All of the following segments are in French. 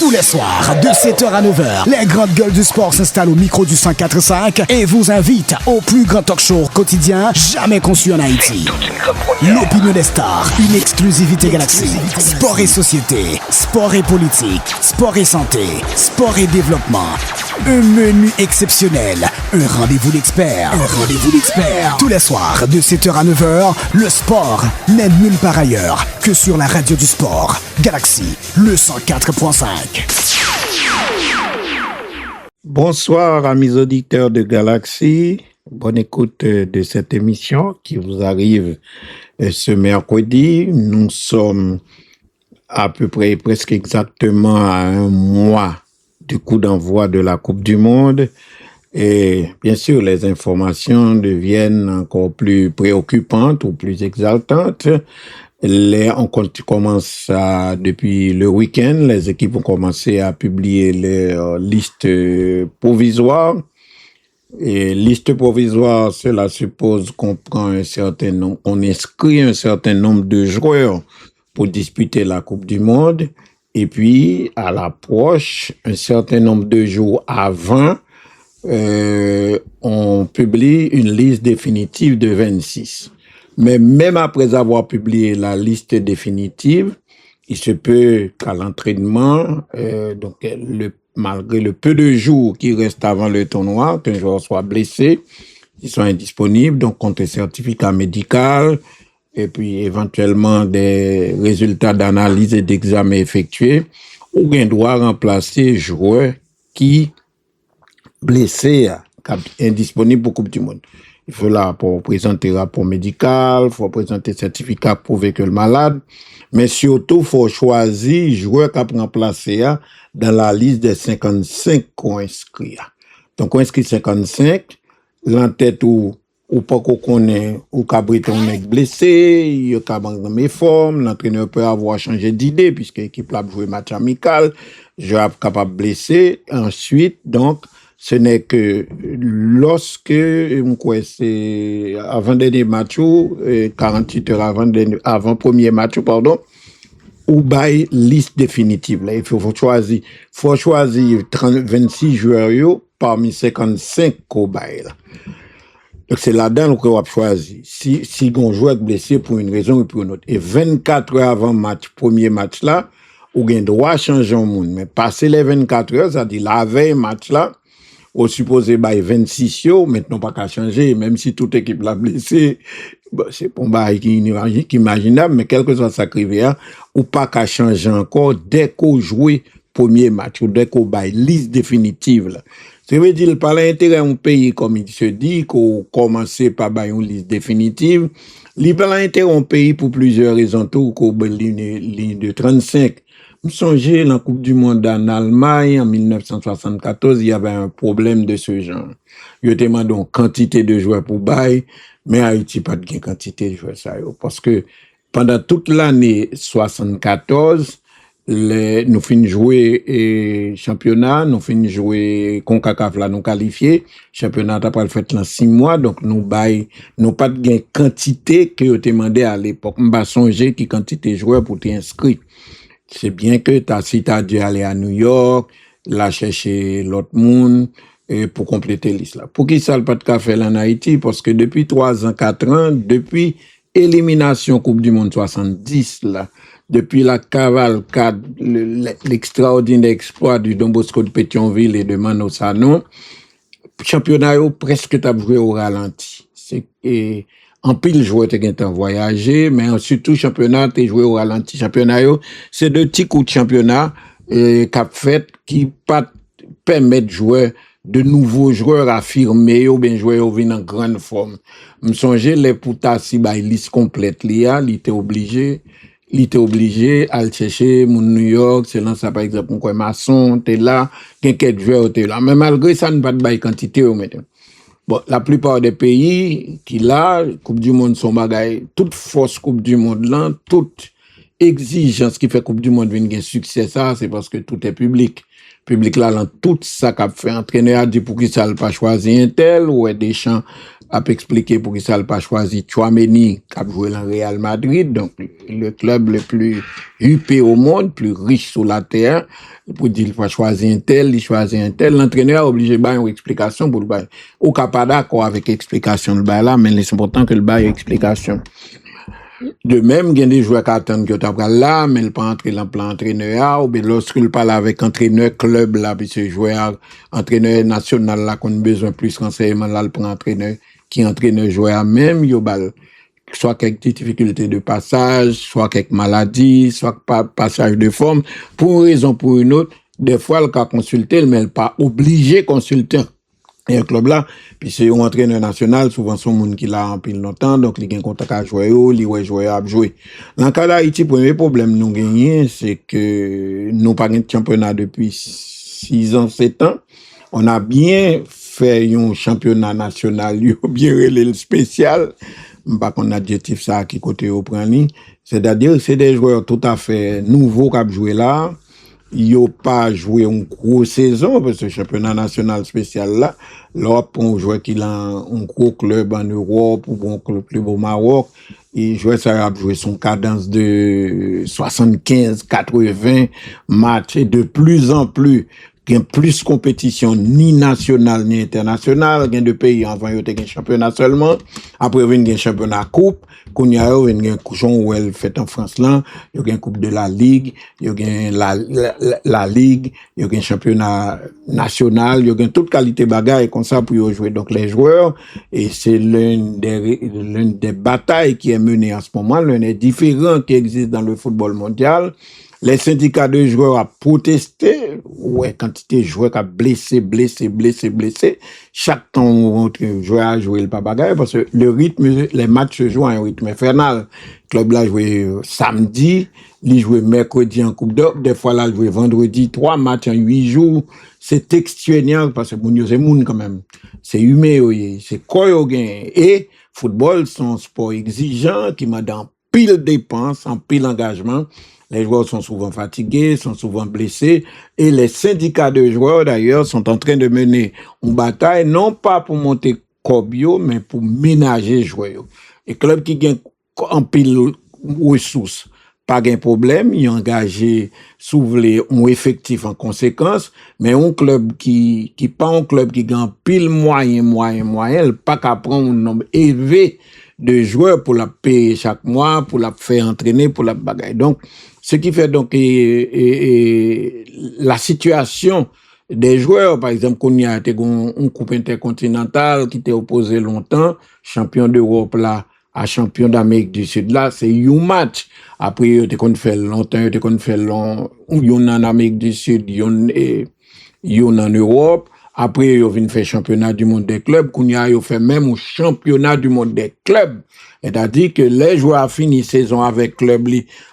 Tous les soirs, de 7h à 9h, les grandes gueules du sport s'installent au micro du 104.5 et vous invitent au plus grand talk show quotidien jamais conçu en Haïti. L'opinion des stars, une exclusivité Galaxy. Sport et société, sport et politique, sport et santé, sport et développement. Un menu exceptionnel, un rendez-vous d'experts. Tous les soirs, de 7h à 9h, le sport n'est nulle part ailleurs que sur la radio du sport. Galaxy, le 104.5. Bonsoir amis auditeurs de Galaxy, bonne écoute de cette émission qui vous arrive ce mercredi. Nous sommes à peu près presque exactement à un mois du coup d'envoi de la Coupe du Monde et bien sûr les informations deviennent encore plus préoccupantes ou plus exaltantes. On commence depuis le week-end, les équipes ont commencé à publier les listes provisoires. Et liste provisoire, cela suppose qu'on prend un certain nombre, on inscrit un certain nombre de joueurs pour disputer la Coupe du Monde. Et puis, à l'approche, un certain nombre de jours avant, on publie une liste définitive de 26. Mais même après avoir publié la liste définitive, il se peut qu'à l'entraînement, malgré le peu de jours qui restent avant le tournoi, qu'un joueur soit blessé, ils sont indisponibles, donc compte certificat médical, et puis éventuellement des résultats d'analyse et d'examen effectués, ou bien doit remplacer joueur qui blessé, indisponible pour Coupe du Monde. Il faut là pour présenter rapport médical, il faut présenter certificat prouver que le malade, mais surtout, il faut choisir joueur qui a remplacé dans la liste des 55 qu'on inscrit. Donc, on inscrit 55, l'entête ou pas qu'on connaît, ou Cabriton est blessé, il y a dans mes formes, l'entraîneur peut avoir changé d'idée, puisque l'équipe a joué match amical, joueur capable de blesser. Ensuite, donc, ce n'est que lorsque, c'est avant dernier match, 48 heures avant premier match, ou bail liste définitive. Là, il faut choisir 26 joueurs parmi 55 qu'on bail. Donc, c'est là-dedans qu'on va choisir. Si on joue avec blessé pour une raison ou pour une autre. Et 24 heures avant premier match là, ou gain droit à changer un monde. Mais passer les 24 heures, ça dit la veille match là, au supposé, 26 maintenant pas qu'à changer, même si toute équipe l'a blessé, c'est pour qui imaginable, mais quel que soit sa rivière, ou pas qu'à changer encore dès qu'on joue premier match, ou dès qu'on baille liste définitive, là. Ça veut dire, par l'intérêt d'un pays, comme il se dit, qu'on commence par bailler une liste définitive, il par l'intérêt d'un pays pour plusieurs raisons, tout, qu'on ligne de 35. Vous songez, la Coupe du Monde en Allemagne, en 1974, il y avait un problème de ce genre. Il y a demandé quantité de joueurs pour bail, mais Haïti pas de quantité de joueurs ça. Parce que pendant toute l'année 74, nous finissons jouer championnat, nous finissons jouer CONCACAF là, nous qualifiés. Championnat n'a pas fait dans 6 mois, donc nous pas de quantité que vous demandé à l'époque. On va songer qui quantité de joueurs pour t'inscrire. C'est bien que si tu as dû aller à New York, là chercher l'autre monde, pour compléter liste là. Pour qui ça le pas de café en Haïti? Parce que depuis 3 ans, 4 ans, depuis élimination Coupe du Monde 70 là, depuis la cavalcade, l'extraordinaire exploit du Don Bosco de Pétionville et de Manosano, championnat presque t'a joué au ralenti. En pile joueur t'es voyagé, mais surtout championnat t'es joué au ralenti. Championnat c'est de petits coups de championnat qu'a fait qui pas permettre jouer de nouveaux joueurs affirmés ou bien joueurs au en grande forme. Me songer les poutas si bay liste complète il était obligé à chercher mon New York, c'est là ça par exemple quoi maçon t'es là, quelques joueurs t'es là, mais malgré ça ne pas de bail quantité au maintenant. Bon, la plupart des pays qui là, Coupe du Monde sont bagaille, toute force Coupe du Monde là, toute exigence qui fait Coupe du Monde vient un succès ça, c'est parce que tout est public. Public là, tout ça qu'a fait entraîneur a dit pour qui ça pas choisi un tel ou des champs a expliqué pour qui ça n'a pas choisi Tchouaméni, qui a joué dans Real Madrid, donc le club le plus huppé au monde, plus riche sur la terre. Pour dire il faut choisir un tel, il choisit un tel. L'entraîneur est obligé de faire une explication pour le bail. Ou pas d'accord avec l'explication de bail là, mais c'est important que le bail ait explication. De même, il y a des joueurs qui attendent que tu là, mais ils pas entrer dans le plan entraîneur, ou bien lorsqu'ils parlent avec entraîneur club là, puis ce joueur, entraîneur national là, qu'on a besoin plus renseignement là, le prend entraîneur, qui entraîneur joueur même, yo bal, soit quelques difficultés de passage, soit quelques maladies, soit passage de forme, pour une raison ou pour une autre, des fois, le cas consulter, mais il pas obligé de consulter. Et un club là, puis c'est un entraîneur national, souvent son monde qui l'a en pile longtemps, donc il gagne contact à jouer, il ouais jouer à jouer. Dans le cas d'Haïti, premier problème nous gagnons, c'est que nous pas de championnat depuis 6 ans, 7 ans. On a bien fait un championnat national, bien relé spécial. Pas qu'on adjectif ça qui côté au prendre. C'est-à-dire c'est des joueurs tout à fait nouveaux qui ont joué là. Ils n'ont pas joué une grosse saison, parce que le championnat national spécial là, on jouait qu'il a un gros club en Europe, ou un club au Maroc, et jouait ça a joué son cadence de 75, 80 matchs, et de plus en plus, il y a plus compétition, ni nationale, ni internationale, il y a deux pays, avant, il y a un championnat seulement, après, il y a un championnat coupe, qu'on y a un couchon où elle fait en France là, il y a une coupe de la Ligue, il y a la Ligue, il y a un championnat national, il y a toute qualité bagaille comme ça pour jouer. Donc les joueurs, et c'est l'une des batailles qui est menée en ce moment, l'un des différents qui existent dans le football mondial. Les syndicats de joueurs a protesté, ouais, quantité de joueurs qui a blessé. Chaque temps, un joueur a joué le papagaï, parce que le rythme, les matchs se jouent à un rythme infernal. Le club là joué samedi, il joué mercredi en Coupe d'Europe, des fois là joué vendredi, 3 matchs en 8 jours. C'est exténuant, parce que c'est moun quand même. C'est humain, c'est quoi et football, c'est un sport exigeant qui m'a dans pile dépenses, en pile engagement. Les joueurs sont souvent fatigués, sont souvent blessés, et les syndicats de joueurs, d'ailleurs, sont en train de mener une bataille, non pas pour monter Kobio, mais pour ménager les joueurs. Et club qui gagne en pile ressources, pas de problème, ils ont engagé, souvler un effectif en conséquence, mais un club qui pas un club qui gagne pile moyen, pas qu'à prendre un nombre élevé de joueurs pour la payer chaque mois, pour la faire entraîner, pour la bagaille. Donc, ce qui fait donc la situation des joueurs, par exemple, qu'on y a été une coupe intercontinentale qui était opposée longtemps, champion d'Europe là, à champion d'Amérique du Sud là, c'est un match. Après, il était qu'on fait longtemps, il était qu'on fait long, yon en Amérique du Sud, yon en Europe. Après, ils viennent faire championnat du monde des clubs. Qu'on y a, ils fait même un championnat du monde des clubs. C'est-à-dire que les joueurs finissent saison avec club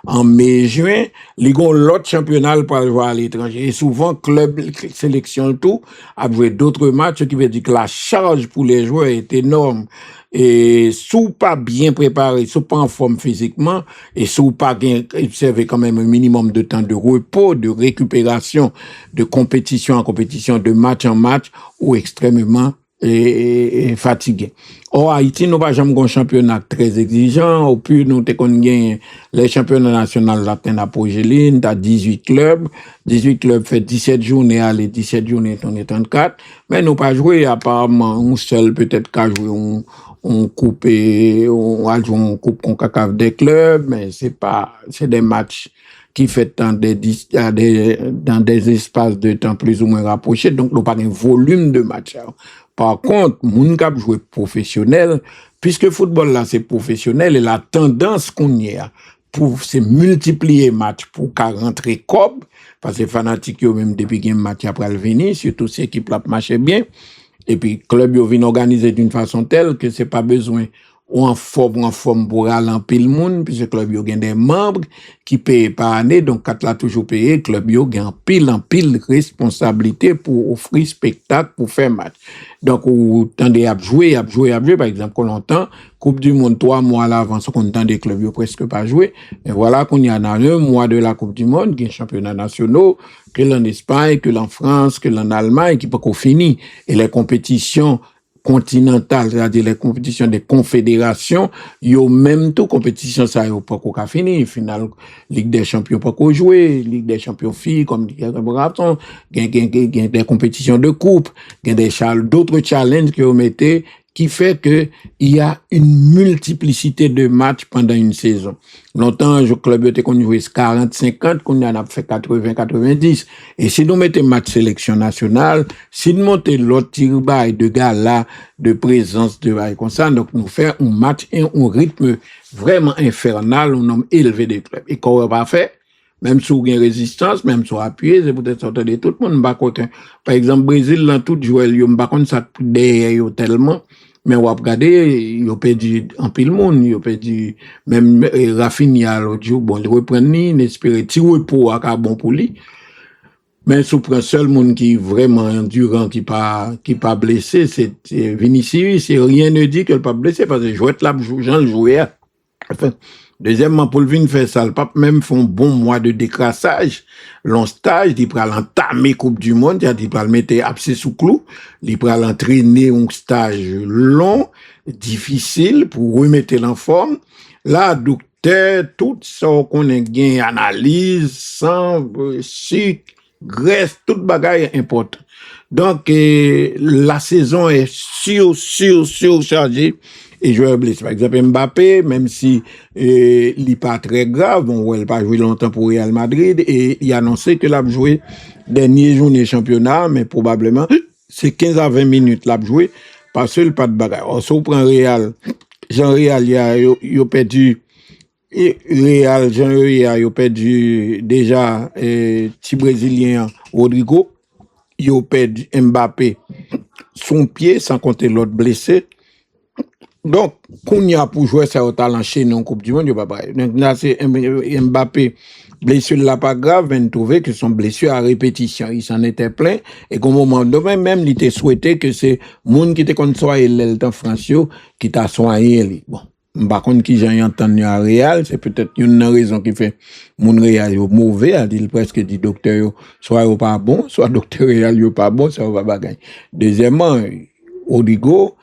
en mai-juin, ils ont l'autre championnat pour jouer à l'étranger. Et souvent, club sélection tout, a joué d'autres matchs, ce qui veut dire que la charge pour les joueurs est énorme. Et sous pas bien préparé, sous pas en forme physiquement, et sous pas bien observé quand même un minimum de temps de repos, de récupération, de compétition en compétition, de match en match, ou extrêmement fatigué. Or, Haïti, nous pas jamais un championnat très exigeant. Au plus, nous t'es les championnats nationaux latin à Pogeline, t'as 18 clubs. 18 clubs fait 17 journées, allez, 17 journées, on est 34. Mais nous pas joué, apparemment, un seul peut-être qu'à jouer on coupe on a joué une coupe CONCACAF des clubs, mais c'est des matchs qui fait dans des espaces de temps plus ou moins rapprochés, donc nous pas un volume de matchs. Par contre, moun k'ap jouer professionnel, puisque football là c'est professionnel, et la tendance qu'on y a pour se multiplier match pour qu'à rentrer cob, parce que fanatiques yo même depuis qu'il y a un match après le venir, surtout si l'équipe là marche bien, et puis club yo vient organiser d'une façon telle que c'est pas besoin ou en forme pour aller en pile monde, puisque le club yo gagne des membres qui payent par année, donc quand là toujours payé, club yo gagne en pile responsabilité pour offrir spectacle, pour faire match. Donc, ou tendez à jouer, par exemple, qu'on entend, Coupe du Monde, 3 mois à l'avance, qu'on entend des clubs yo presque pas jouer. Et voilà qu'on y a dans 1 mois de la Coupe du Monde, qui est championnat nationaux, que l'en Espagne, que l'en France, que l'en Allemagne, qui pas qu'on finit. Et les compétitions continentales, c'est-à-dire les compétitions des confédérations, yo même tout compétition ça yo pas qu'à fini, finale Ligue des Champions pas qu'à jouer, Ligue des Champions filles comme marathon, gain des compétitions de coupe, gain d'autres challenges que vous mettez qui fait que il y a une multiplicité de matchs pendant une saison. Longtemps, le club était qu'on jouait 40-50, qu'on a fait 80-90. Et si nous mettons match sélection nationale, si nous montons l'autre tir-bail de gala, de présence de bail comme ça, donc nous faisons un match et un rythme vraiment infernal, un nombre élevé de clubs. Et qu'on n'a pas fait, même si vous avez résistance, même si vous appuyez, c'est peut-être sortir de tout le monde. Par exemple, Brésil, dans tout joueur, il n'y a pas ça derrière tellement. Mais on va regarder, il a perdu en pile monde, il a perdu, même Rafinha, l'autre jour, bon, il reprend ni, il espère tirer pour à bon pour lui. Mais si on prend seul monde qui est vraiment endurant, qui pas blessé, c'est Vinicius, c'est rien ne dit qu'elle pas blessé, parce que jouer là, Jean le joueur. Enfin, deuxièmement, Paul Vin fait ça, le pape même font bon mois de décrassage, long stage, il peut entamer Coupe du Monde, il peut le mettre abcès sous clou, il peut l'entraîner un stage long, difficile, pour remettre en forme. Là, docteur, tout ça qu'on a gain, analyse, sang, sucre, graisse, toute bagaille important. Donc, la saison est surchargée. Et joueur blessé. Par exemple, Mbappé, même si il n'est pas très grave, bon, il n'a pas joué longtemps pour Real Madrid, et il a annoncé qu'il a joué dernière journée championnat, mais probablement, c'est 15 à 20 minutes qu'il a joué, parce qu'il n'a pas de bagarre. Alors, si on prend Real, Jean-Réal, il a perdu, Real, Jean-Réal, il a perdu déjà, petit Brésilien, Rodrigo, il a perdu Mbappé, son pied, sans compter l'autre blessé. Donc, qu'on y a pour jouer ça au talent chez nous en Coupe du Monde, il n'y a pas pareil. Donc, là, c'est Mbappé, blessure là pas grave, mais trouvé que son blessure à répétition. Il s'en était plein. Et qu'au moment donné, même, il était souhaité que c'est monde qui était comme soigné l'Elton Francio, qui t'a soigné. Bon. Par contre, qui j'ai entendu à Real, c'est peut-être une raison qui fait mon Real est mauvais, a dit presque dit docteur, soit il pas bon, soit docteur Real est pas bon, ça va pas gagner. Deuxièmement, Rodrigo,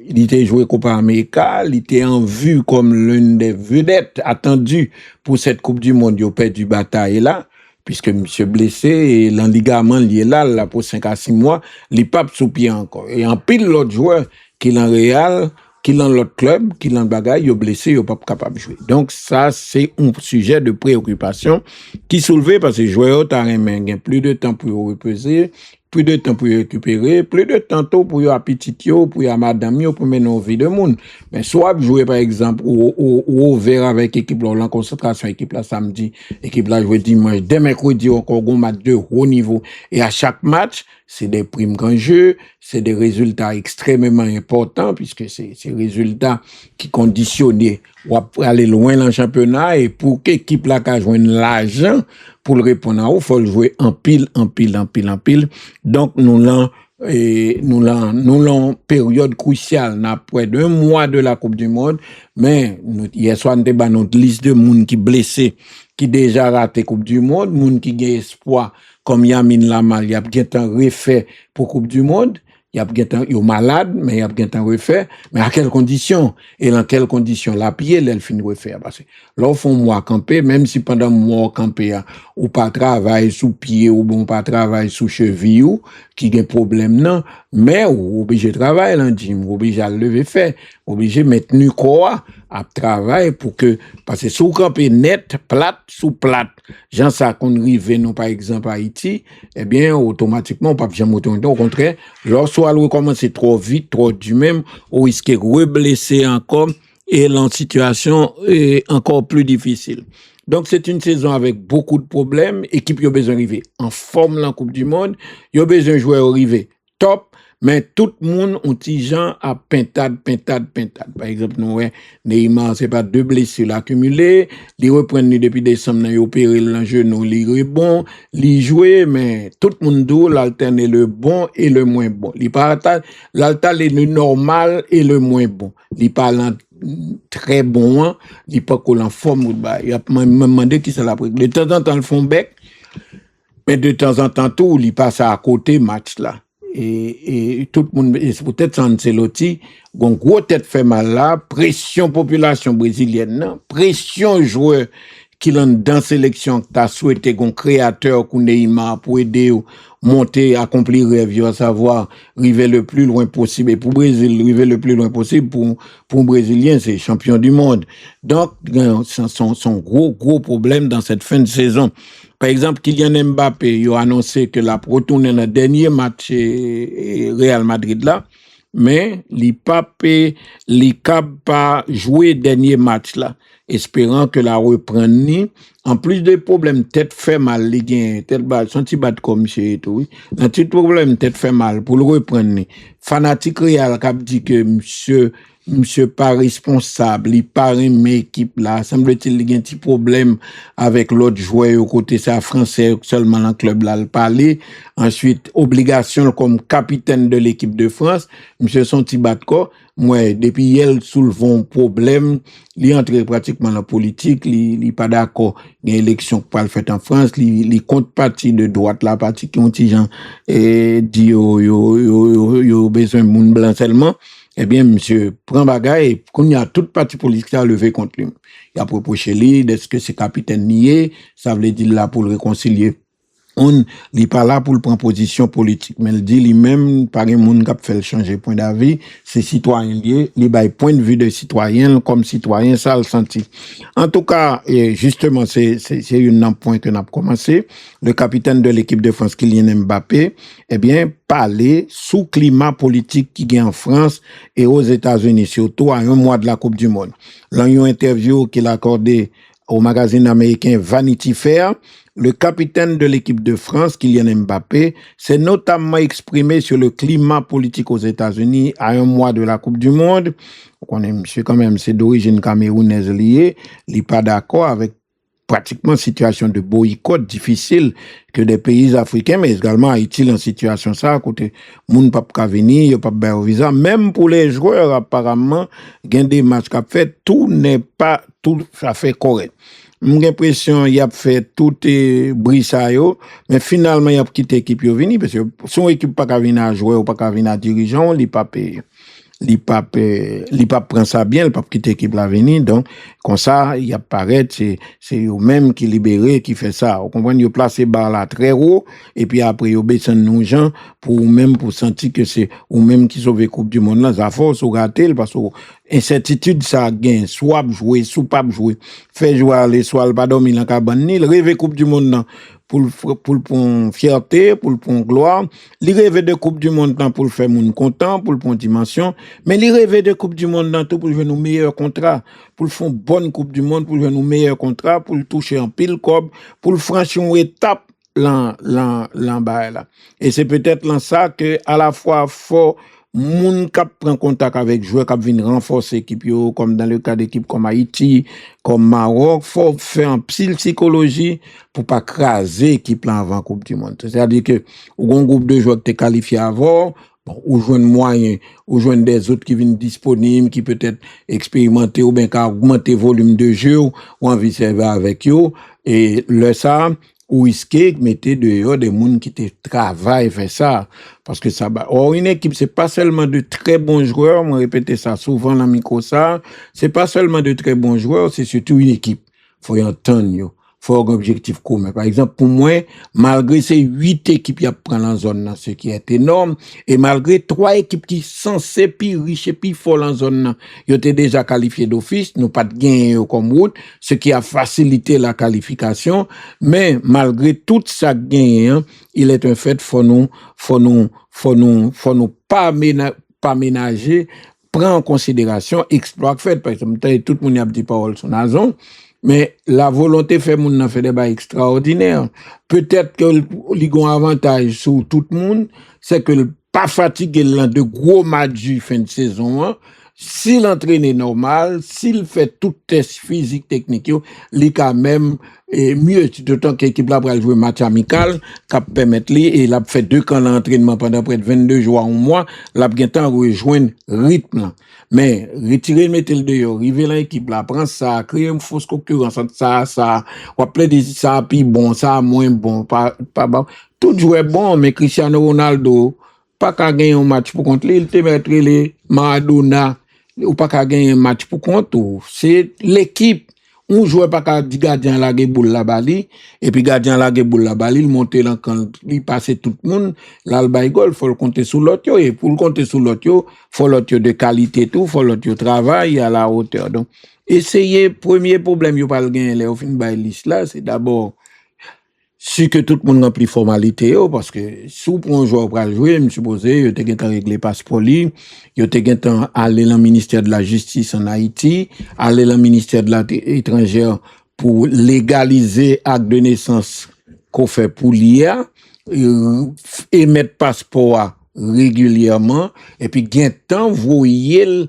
il était joué Copa América, il était en vue comme l'une des vedettes attendues pour cette Coupe du Monde. Il a perdu bataille là, puisque monsieur blessé et l'enligament lié là pour 5 à 6 mois, il pas sous pied encore. Et en pile l'autre joueur qui est en Real, qui est dans l'autre club, qui est dans le bagaille, il est blessé, il n'est pas capable de jouer. Donc ça, c'est un sujet de préoccupation qui soulevé parce que les joueurs ont plus de temps pour reposer, plus de temps pour récupérer, plus de temps pour y appétit, pour y madame, pour mener une vie de monde. Mais soit jouer par exemple au vert avec équipe là, en concentration, équipe là samedi, équipe là jouer dimanche, dès mercredi encore un match de haut niveau. Et à chaque match, c'est des primes qu'en jeu, c'est des résultats extrêmement importants puisque c'est ces résultats qui conditionnent ou aller loin dans le championnat et pour qu'équipe là qui joue l'argent pour le répondre à eux, faut le jouer en pile. Donc, nous l'avons période cruciale, après 2 mois de la Coupe du Monde, mais hier soir, nous avons notre liste de monde qui blessés, qui déjà raté Coupe du Monde, monde qui a espoir, comme Yamin Lamal, il y a bien temps refait pour Coupe du Monde. Il y a bien temps, il est malade, mais il y a bien temps refait. Mais à quelles conditions? Et dans quelles conditions? La pied, elle finit refaire. Parce que là, au fond, moi, camper, même si pendant moi, camper, ou pas travail sous pied, ou bon, pas travail sous cheville, ou, qui a un problème, non. Mais, ou obligé de travailler, lundi, ou obligé à lever fait, obligé de mettre nu quoi, à travail pour que, parce que sous camper net, plate, sous plate, gens ça qu'on rive, nous, par exemple, à Haïti, eh bien, automatiquement, on peut jamais automatiquement. Au contraire, lorsqu'on recommence trop vite, trop du même, on risque de reblesser encore, et la situation est encore plus difficile. Donc, c'est une saison avec beaucoup de problèmes. Équipe, il a besoin d'arriver en forme dans la Coupe du Monde. Il a besoin de jouer arriver top. Mais tout le monde ont dit gens à pintade. Par exemple, nous, Neymar, c'est pas 2 blessures accumulées. Ils reprennent depuis décembre, ils opèrent le genou, ils rebond, ils jouent, mais tout le monde doit l'alterner le bon et le moins bon. L'alterner le normal et le moins bon. Ils parlent très bon, ils pas qu'on en forme. Il a même demandé qui ça l'a pris. De temps en temps, ils font bec, mais de temps en temps, tout, ils passent à côté match là. et tout le monde, et c'est peut-être Ancelotti, gon gros tête fait mal là, pression population brésilienne, non? Pression joueur qui l'ont dans sélection, t'as souhaité gon créateur qu'on Neymar pour aider ou monter, accomplir rêve, à savoir, arriver le plus loin possible. Et pour Brésil, arriver le plus loin possible pour un Brésilien, c'est champion du monde. Donc, son gros problème dans cette fin de saison. Par exemple, Kylian Mbappé, il a annoncé que la retourner dans le dernier match Real Madrid là, mais il pas jouer dernier match là, espérant que la reprenne. En plus des problèmes, tête fait mal, il gagne, tête balle, senti battre comme chez tout, oui. Un petit problème, tête fait mal, pour le reprendre. Fanatique Real, qui dit que monsieur pas responsable, il pas aimé équipe là, semble-t-il qu'il y a un petit problème avec l'autre joueur au côté ça français seulement dans le club là le parler. Ensuite, obligation comme capitaine de l'équipe de France, monsieur son petit batco, moi depuis elle soulève un problème, il entre pratiquement dans la politique, il pas d'accord, il y a une élection qui pas faite en France, il compte parti de droite la parti qui ont dit gens et dit yo besoin de monde blanc seulement. Eh bien, monsieur, prend bagaille, et quand il y a toute partie politique qui a levé contre lui. Il a proposé lui, est-ce que c'est capitaine nié, ça veut dire là pour le réconcilier. On n'est pas là pour le prendre position politique, mais il dit lui-même, par un monde qui a fait changer point d'avis, c'est citoyen lié, il a point de vue de citoyen, comme citoyen, ça le senti. En tout cas, justement, c'est un point que nous avons commencé. Le capitaine de l'équipe de France, Kylian Mbappé, eh bien, parler sous climat politique qui est en France et aux États-Unis, surtout à un mois de la Coupe du Monde. Dans une interview qu'il a accordée au magazine américain Vanity Fair, le capitaine de l'équipe de France, Kylian Mbappé, s'est notamment exprimé sur le climat politique aux États-Unis à un mois de la Coupe du Monde. On connaît monsieur quand même, c'est d'origine camerounaise liée, il n'est pas d'accord avec pratiquement situation de boycott difficile que des pays africains, mais également Haïti en situation ça, côté moun pas ka venir, yo pas ba visa, même pour les joueurs apparemment, gain des matchs qu'a fait, tout ça fait correct. J'ai l'impression il a fait tout est brissayo, mais finalement il a quitté l'équipe yo vini parce que son équipe pas ka venir à jouer ou pas ka venir à dirigeant, il pas payé. Li pas prend ça bien, il pas quitter l'équipe la venir, donc comme ça il apparaît c'est eux même qui libéré qui fait ça. Vous comprenez, ils placé bar là très haut et puis après ils descend nous gens pour sentir que c'est ou même qui sauver coupe du monde là, ça force ou rater parce que incertitude ça gagne, soit jouer, soit pas jouer. Fait jouer aller soit pas dormir dans cabane ni rêver coupe du monde là pour fierté, pour gloire. Il rêve de Coupe du Monde pour le faire moun content, pour le dimension. Mais il rêve de Coupe du Monde tout pour jouer nos meilleurs contrats, pour le faire une bonne Coupe du Monde, pour jouer nos meilleurs contrats, pour le toucher en pile cob, pour le franchir une étape là. Et c'est peut-être là ça que à la fois faut moun k'ap prend contact avec joueur k'ap vinn renforcer équipe yo comme dans le cas d'équipe comme Haïti, comme Maroc, faut faire un psychologie pour pas craser équipe là avant Coupe du Monde. C'est-à-dire que ou un groupe de joueurs qui t'es qualifié avant, bon, ou joindre moyen, ou joindre des autres qui viennent disponibles, qui peut-être expérimenter ou bien augmenter volume de jeu ou envie de servir avec eux et le ça ou risquer mettez dehors des gens qui te travaillent fait ça parce que ça or une équipe c'est pas seulement de très bons joueurs, moi répéter ça souvent dans micro ça, c'est pas seulement de très bons joueurs, c'est surtout une équipe. Faut y entendre faut un objectif commun. Par exemple, pour moi, malgré ces 8 équipes qui prennent la zone, ce qui est énorme, et malgré 3 équipes qui sont censées plus riches et plus fortes en zone, ils étaient déjà qualifiés d'office, nous pas de gain comme route, ce qui a facilité la qualification, mais malgré tout ça gain, il est un fait, faut nous pas ménager, prendre en considération exploit fait. Par exemple, tout le monde a dit parole sur Nazon, mais la volonté fait moun nan fait des bails extraordinaires. Peut-être que li gon avantage sur tout le monde, c'est que le pas fatigué de gros matchs du fin de saison, hein. S'il entraîne normal, s'il fait tout test physique technique, il quand même mieux, d'autant que l'équipe là pour jouer match amical, qui permettre lui et il a fait 2 camps d'entraînement pendant près de 22 jours en mois, l'a bien temps rejoindre rythme. Mais retirer mettre le dehors, arriver dans l'équipe là, prendre ça, créer une fausse concurrence entre ça, ou appeler des ça puis bon, ça moins bon, pas bon. Tout joueur bon, mais Cristiano Ronaldo pas qu'à gagner un match pour contre lui, il te mettre les Maradona, ou pas qu'à gagner un match pour contre, c'est l'équipe. On joue pas qu'à dire gardien la boule la bali, et puis gardien la boule la bali, il monte là quand il passe tout le monde, là le bail goal, faut le compter sous l'autre, et pour le compter sous l'autre, faut l'autre de qualité tout, faut l'autre travail à la hauteur. Donc, essayez, premier problème, yo pas le gagner, là, au fin de liste là, c'est d'abord, si que tout le monde remplit formalité, parce que si vous prenez un joueur pour jouer, je suppose, il y a régler passeport, il y a aller dans le ministère de la Justice en Haïti, aller dans le ministère de l'étranger pour légaliser acte de naissance qu'on fait pour l'IA, émettre passeport régulièrement, et puis gain temps, voyez le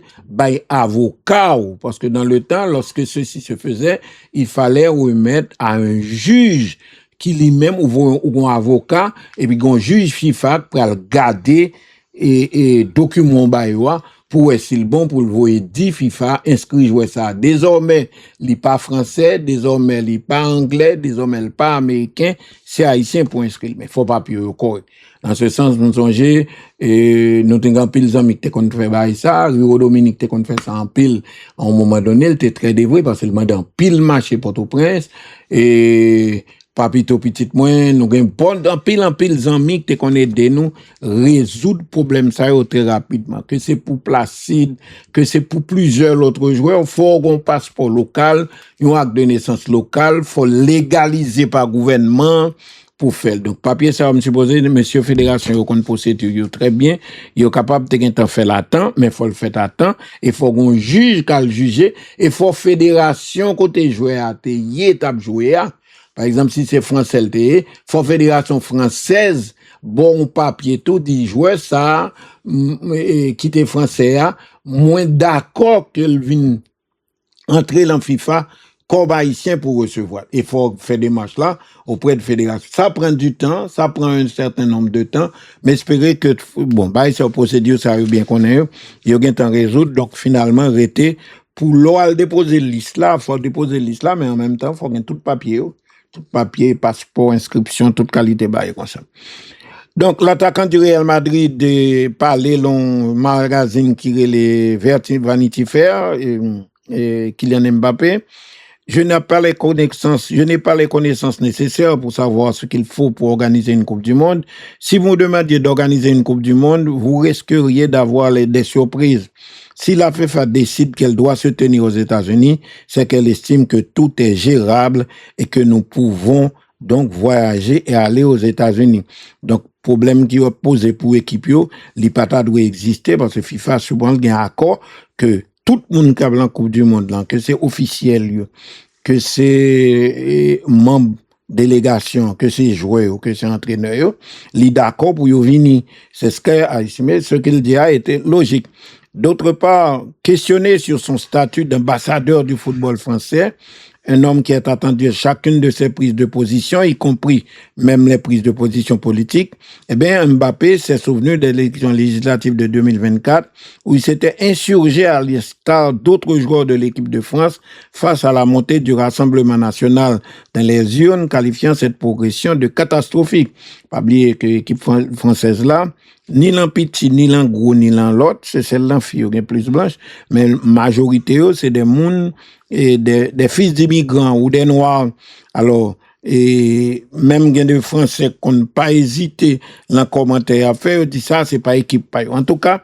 avocat, parce que dans le temps, lorsque ceci se faisait, il fallait remettre à un juge qui lui-même ou un avocat et puis un juge FIFA pour garder et document baïwa pour essayer le bon pour le voir dit FIFA inscrit jouer ça. Désormais, il n'est pas français, désormais il n'est pas anglais, désormais il n'est pas américain, c'est haïtien pour inscrire, mais faut pas plus correct. Dans ce sens, nous songeons, nous avons pile d'amis qui ont fait ça, Rio Dominique qui ont fait ça en pile, à un moment donné, il était très dévoué parce qu'il m'a dans pile marché Port-au-Prince, et papito petit moins, nous avons en pile d'amis qui ont aidé nous résoudre le problème ça très rapidement. Que c'est pour Placide, que c'est pour plusieurs autres joueurs, il faut qu'on passeport local, un acte de naissance local, il faut légaliser par gouvernement, pour faire. Donc, papier, ça va me supposer, monsieur Fédération, il compte procédure très bien, il est capable de faire à temps, mais il faut le faire à temps, il faut qu'on juge, qu'à le juger, il faut Fédération, côté joueur, à tape jouer, par exemple, si c'est français, il faut Fédération française, bon papier, tout dit joueur, ça, qui était français, moins d'accord qu'il vienne entrer dans FIFA, comme haïtien pour recevoir. Il faut faire des marches là auprès de fédération. Ça prend du temps, ça prend un certain nombre de temps, mais espérer que, bon, bah, c'est une procédure, ça veut bien qu'on ait, il y a un temps résoudre, donc finalement, arrêter, pour l'oral déposer le liste là, faut déposer le liste là, mais en même temps, faut qu'il y ait tout papier, passeport, inscription, toute qualité, bah, comme ça. Donc, l'attaquant du Real Madrid de parler long magazine qui est les Vanity Fair, et Kylian Mbappé, je n'ai pas les connaissances nécessaires pour savoir ce qu'il faut pour organiser une Coupe du Monde. Si vous me demandiez d'organiser une Coupe du Monde, vous risqueriez d'avoir des surprises. Si la FIFA décide qu'elle doit se tenir aux États-Unis, c'est qu'elle estime que tout est gérable et que nous pouvons donc voyager et aller aux États-Unis. Donc, problème qui est posé pour l'équipe, l'IPATA doit exister parce que FIFA souvent il y a un accord que tout le monde qui a la Coupe du Monde, là, que c'est officiel, que c'est membre délégation, que c'est joueur, que c'est entraîneur, il est d'accord pour y venir. C'est ce qu'il dit a été logique. D'autre part, questionné sur son statut d'ambassadeur du football français, un homme qui est attendu à chacune de ses prises de position, y compris même les prises de position politiques, eh bien, Mbappé s'est souvenu des élections législatives de 2024 où il s'était insurgé à l'instar d'autres joueurs de l'équipe de France face à la montée du Rassemblement national dans les urnes, qualifiant cette progression de catastrophique. Pas oublier que l'équipe française là, ni l'en petit, ni l'en gros, ni l'en l'autre, c'est celle-là qui est plus blanche, mais la majorité, c'est des mouns et des fils d'immigrants ou des noirs. Alors, et même des Français qui n'ont pas hésité dans le commentaire à faire, dit ça, c'est pas équipe. En tout cas,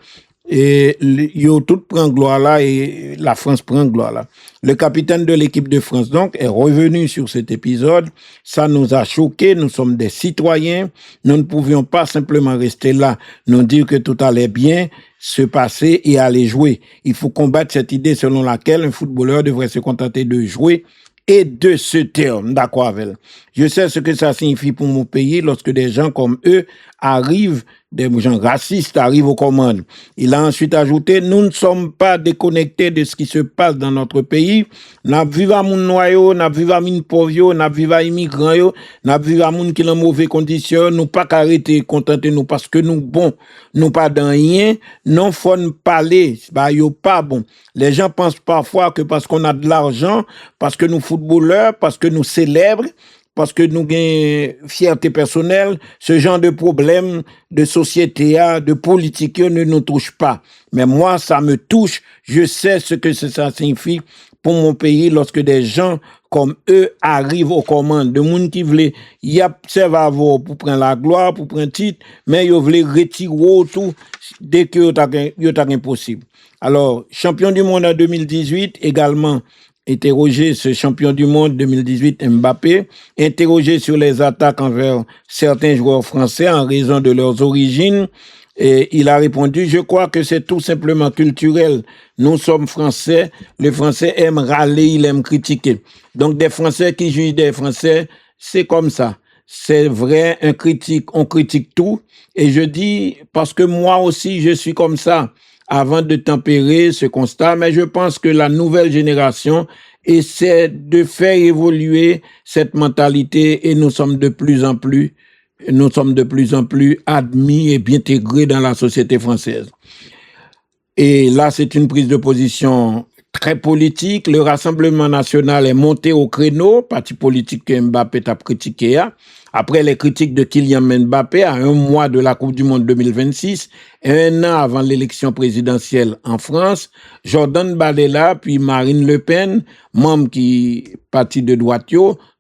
et yo tout prend gloire là et la France prend gloire là. Le capitaine de l'équipe de France donc est revenu sur cet épisode. Ça nous a choqués. Nous sommes des citoyens. Nous ne pouvions pas simplement rester là, nous dire que tout allait bien se passer et aller jouer. Il faut combattre cette idée selon laquelle un footballeur devrait se contenter de jouer et de ce terme, d'accord avec elle. Je sais ce que ça signifie pour mon pays lorsque des gens comme eux arrivent, des gens racistes arrivent aux commandes. Il a ensuite ajouté, nous ne sommes pas déconnectés de ce qui se passe dans notre pays. Nous vivons à mon noyau, nous vivons à mon pauvre, nous vivons à immigrants, nous vivons à mon qui est en mauvaises conditions, nous pas arrêter, contenter nous parce que nous, bon, nous pas dans rien, non faut nous parler, bah, yo pas bon. Les gens pensent parfois que parce qu'on a de l'argent, parce que nous footballeurs, parce que nous célèbres, parce que nous avons fierté personnelle, ce genre de problème de société, de politique ne nous touche pas. Mais moi, ça me touche. Je sais ce que ça signifie pour mon pays lorsque des gens comme eux arrivent aux commandes. De monde qui voulait y observer pour prendre la gloire, pour prendre titre, mais ils voulaient retirer tout dès que c'est impossible. Alors, champion du monde en 2018, également interrogé ce champion du monde 2018 Mbappé, interrogé sur les attaques envers certains joueurs français en raison de leurs origines. Et il a répondu, je crois que c'est tout simplement culturel. Nous sommes Français. Les Français aiment râler, ils aiment critiquer. Donc, des Français qui jugent des Français, c'est comme ça. C'est vrai, on critique tout. Et je dis, parce que moi aussi, je suis comme ça, avant de tempérer ce constat, mais je pense que la nouvelle génération essaie de faire évoluer cette mentalité et nous sommes de plus en plus admis et bien intégrés dans la société française. Et là, c'est une prise de position très politique. Le Rassemblement national est monté au créneau, parti politique que Mbappé a critiqué. Après les critiques de Kylian Mbappé à un mois de la Coupe du Monde 2026 et un an avant l'élection présidentielle en France, Jordan Bardella puis Marine Le Pen, membre qui parti de droite,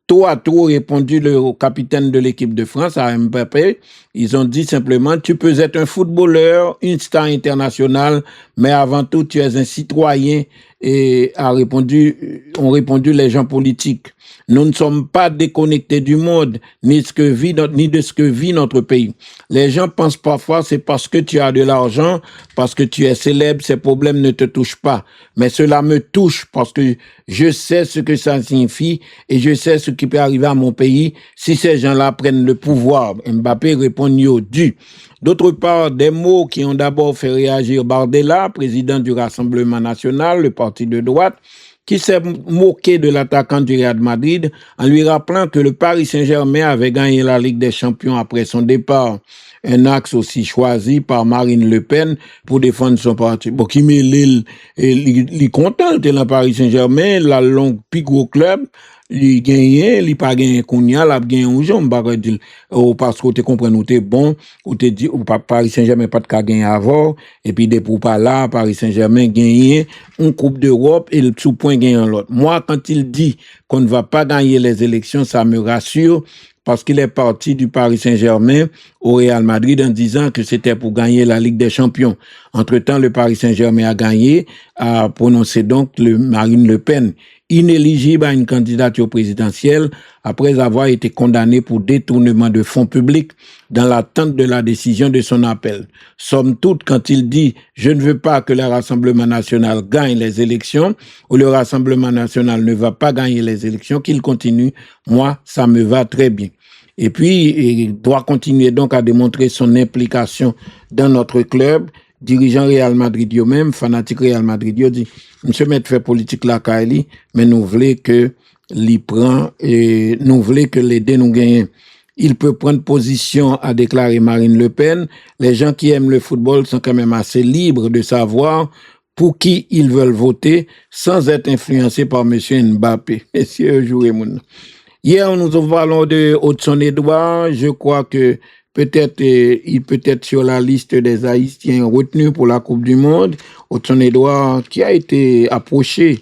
tout à tout répondu le capitaine de l'équipe de France à Mbappé. Ils ont dit simplement, tu peux être un footballeur, une star internationale, mais avant tout, tu es un citoyen. Et ont répondu les gens politiques. Nous ne sommes pas déconnectés du monde, ni de ce que vit notre pays. Les gens pensent parfois c'est parce que tu as de l'argent, parce que tu es célèbre, ces problèmes ne te touchent pas. Mais cela me touche parce que je sais ce que ça signifie et je sais ce qui peut arriver à mon pays si ces gens-là prennent le pouvoir. Mbappé répond du. D'autre part, des mots qui ont d'abord fait réagir Bardella, président du Rassemblement national, le parti de droite, qui s'est moqué de l'attaquant du Real Madrid en lui rappelant que le Paris Saint-Germain avait gagné la Ligue des Champions après son départ. Un axe aussi choisi par Marine Le Pen pour défendre son parti. Bon, qui met l'île, il content de la Paris Saint-Germain, la longue plus gros club, il gagne, il pas gagné Kounia, il a gagné un jour, parce que tu comprends, ou t'es bon, ou t'es dit, ou Paris Saint-Germain pas de cas gagné avant, et puis des pour pas là, Paris Saint-Germain gagné une Coupe d'Europe et le sous-point gagne l'autre. Moi, quand il dit qu'on ne va pas gagner les élections, ça me rassure, parce qu'il est parti du Paris Saint-Germain au Real Madrid en disant que c'était pour gagner la Ligue des Champions. Entre-temps, le Paris Saint-Germain a gagné, a prononcé donc le Marine Le Pen inéligible à une candidature présidentielle après avoir été condamné pour détournement de fonds publics dans l'attente de la décision de son appel. Somme toute, quand il dit « Je ne veux pas que le Rassemblement national gagne les élections » ou « Le Rassemblement national ne va pas gagner les élections », qu'il continue, moi, ça me va très bien. Et puis, il doit continuer donc à démontrer son implication dans notre club. Dirigeant Real Madrid même, fanatique Real Madrid, dit, monsieur met fait politique la Kaili, mais nous voulons que l'y prend et nous voulons que les deux nous gagnent. Il peut prendre position, a déclaré Marine Le Pen. Les gens qui aiment le football sont quand même assez libres de savoir pour qui ils veulent voter sans être influencés par monsieur Mbappé. Messieurs, jouez mon. Hier, nous parlons de Hudson-Edouard. Je crois que peut-être, il peut être sur la liste des Haïtiens retenus pour la Coupe du Monde. Hudson-Edouard, qui a été approché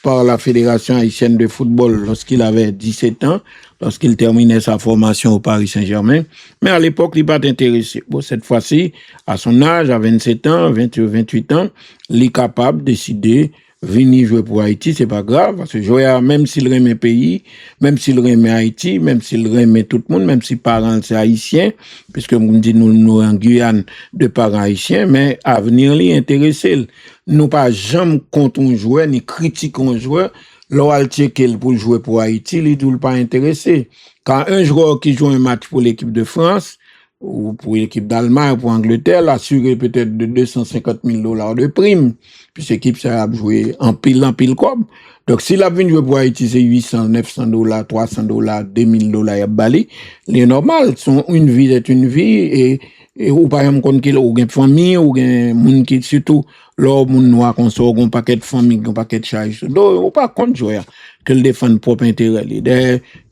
par la Fédération haïtienne de football lorsqu'il avait 17 ans, lorsqu'il terminait sa formation au Paris Saint-Germain. Mais à l'époque, il n'est pas intéressé. Bon, cette fois-ci, à son âge, à 27 ans, 28 ans, il est capable de décider venir jouer pour Haïti, c'est pas grave, parce que jouer, même s'il remet pays, même s'il remet Haïti, même s'il remet tout le monde, même si parents c'est haïtien, puisque nous dit nous en Guyane de parents haïtiens, mais à venir les intéresser. Nous pas jamais contre un joueur, ni critique un joueur, l'on checker pour jouer pour Haïti, il ne pas intéressé. Quand un joueur qui joue un match pour l'équipe de France, ou pour l'équipe d'Allemagne, ou pour Angleterre, assuré peut-être de $250,000 de prime. Puis cette équipe, ça a joué en pile comme. Donc, si la vient jouer pour Haïti, c'est $800, $900, $300, $2,000 à Bali, c'est normal. Une vie est une vie et et ou par exemple kon ki ou gen famille ou gen moun qui surtout leur moun noir qu'on sort un paquet de famille un paquet de charge donc ou pas contre jouer que le défendre propre intérêt li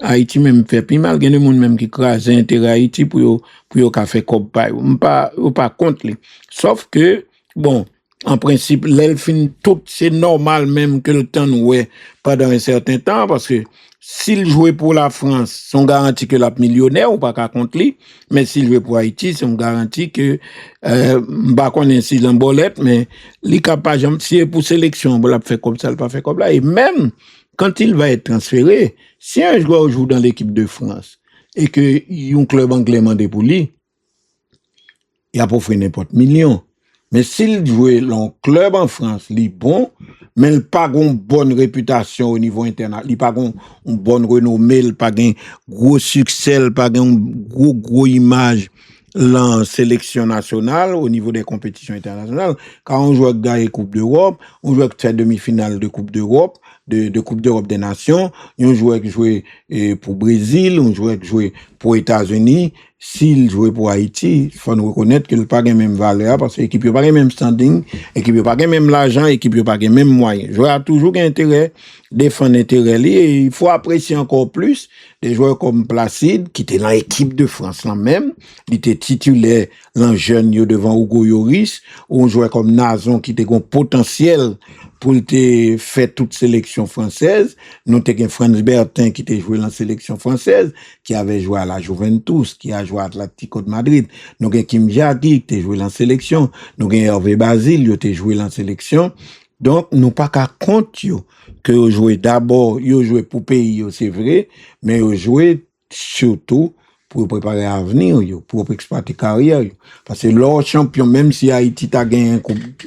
Haïti même fait plus mal gen moun même qui crase intérêt Haïti pour yo ka fait cop pa ou pas contre li sauf que bon en principe l'elfin tout c'est normal même que le temps ouais pendant un certain temps parce que s'il jouait pour la France, son garantie que la millionnaire ou pas qu'à contre lui, mais s'il jouait pour Haïti, c'est une garantie que bah qu'on est si l'embolette, mais il capable si pour sélection, il fait comme ça, il pas fait comme là et même quand il va être transféré, si un joueur joue dans l'équipe de France et que un club anglais mande pour lui, il a pas offert n'importe million. Mais s'il jouait dans club en France, il est bon, mais il pas une bonne réputation au niveau international, il pas une bonne renommée, il pas un gros succès, il pas une gros image dans la sélection nationale au niveau des compétitions internationales. Quand on joue avec la Coupe d'Europe, on joue avec cette demi-finale de Coupe d'Europe, de Coupe d'Europe des Nations, on joue avec jouer pour Brésil, on joue avec jouer pour États-Unis. S'il jouait pour Haïti, il faut nous reconnaître qu'il n'a pas la même valeur parce que l'équipe n'a pas le même standing, l'équipe n'a pas le même l'argent, l'équipe n'a pas le même moyen. Le joueur a toujours intérêt, défendre intérêt et il faut apprécier encore plus des joueurs comme Placide, qui était dans l'équipe de France là même, il était titulaire l'an jeune devant Hugo Lloris, ou un joueur comme Nazon qui était un potentiel pour te faire toute sélection française. Nous avons Franz Bertin qui était joué dans la sélection française, qui avait joué à la Juventus, qui a joué à Atlético de Madrid. Nous avons Kim Jaki qui était joué dans la sélection. Nous avons Hervé Basile qui était joué dans la sélection. Donc, nous pas qu'à compte que vous jouez d'abord, vous jouez pour pays, c'est vrai, mais vous jouez surtout pour préparer l'avenir, pour exploiter carrière. Parce que leur champion, même si Haïti a gagné une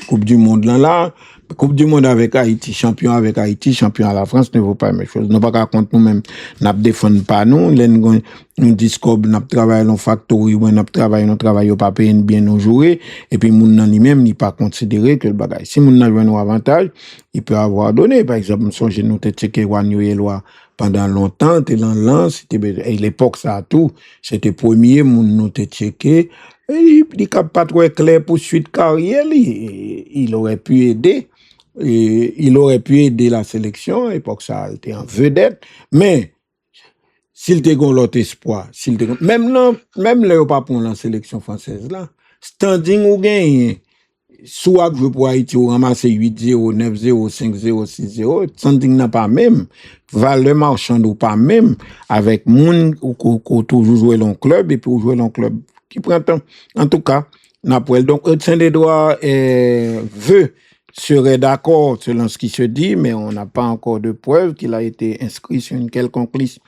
coupe du monde là, Coupe du monde avec Haïti, champion à la France ne vaut pas la même chose. Nous pas qu'à compte nous-mêmes, n'a défend pas nous, nous disons n'a travaillé dans factory, ou n'a travaillé au pas payer bien nous jouer, et puis moun nan lui-même n'est pas considéré que le bagage. Si moun nan joué un avantage, il peut avoir donné. Par exemple, songe nous te checké Wanyo Elwa pendant longtemps, t'es dans l'an, c'était l'époque ça a tout, c'était premier moun nous te checké. Il n'est pas trop clair pour suite carrière, il aurait pu aider. Et il aurait pu aider la sélection, à l'époque ça était en vedette, mais s'il te gon l'autre espoir, même là, pas pour la sélection française là, standing ou gagne, soit je pour Haïti ou ramasser 8-0, 9-0, 5-0, 6-0, standing n'a pas même, valeur marchande ou pas même, avec moun ou toujours jouer dans le club, et puis jouer dans le club qui prend temps. En tout cas, Napoel, donc, Saint-Edouard serait d'accord selon ce qui se dit, mais on n'a pas encore de preuve qu'il a été inscrit sur une quelconque liste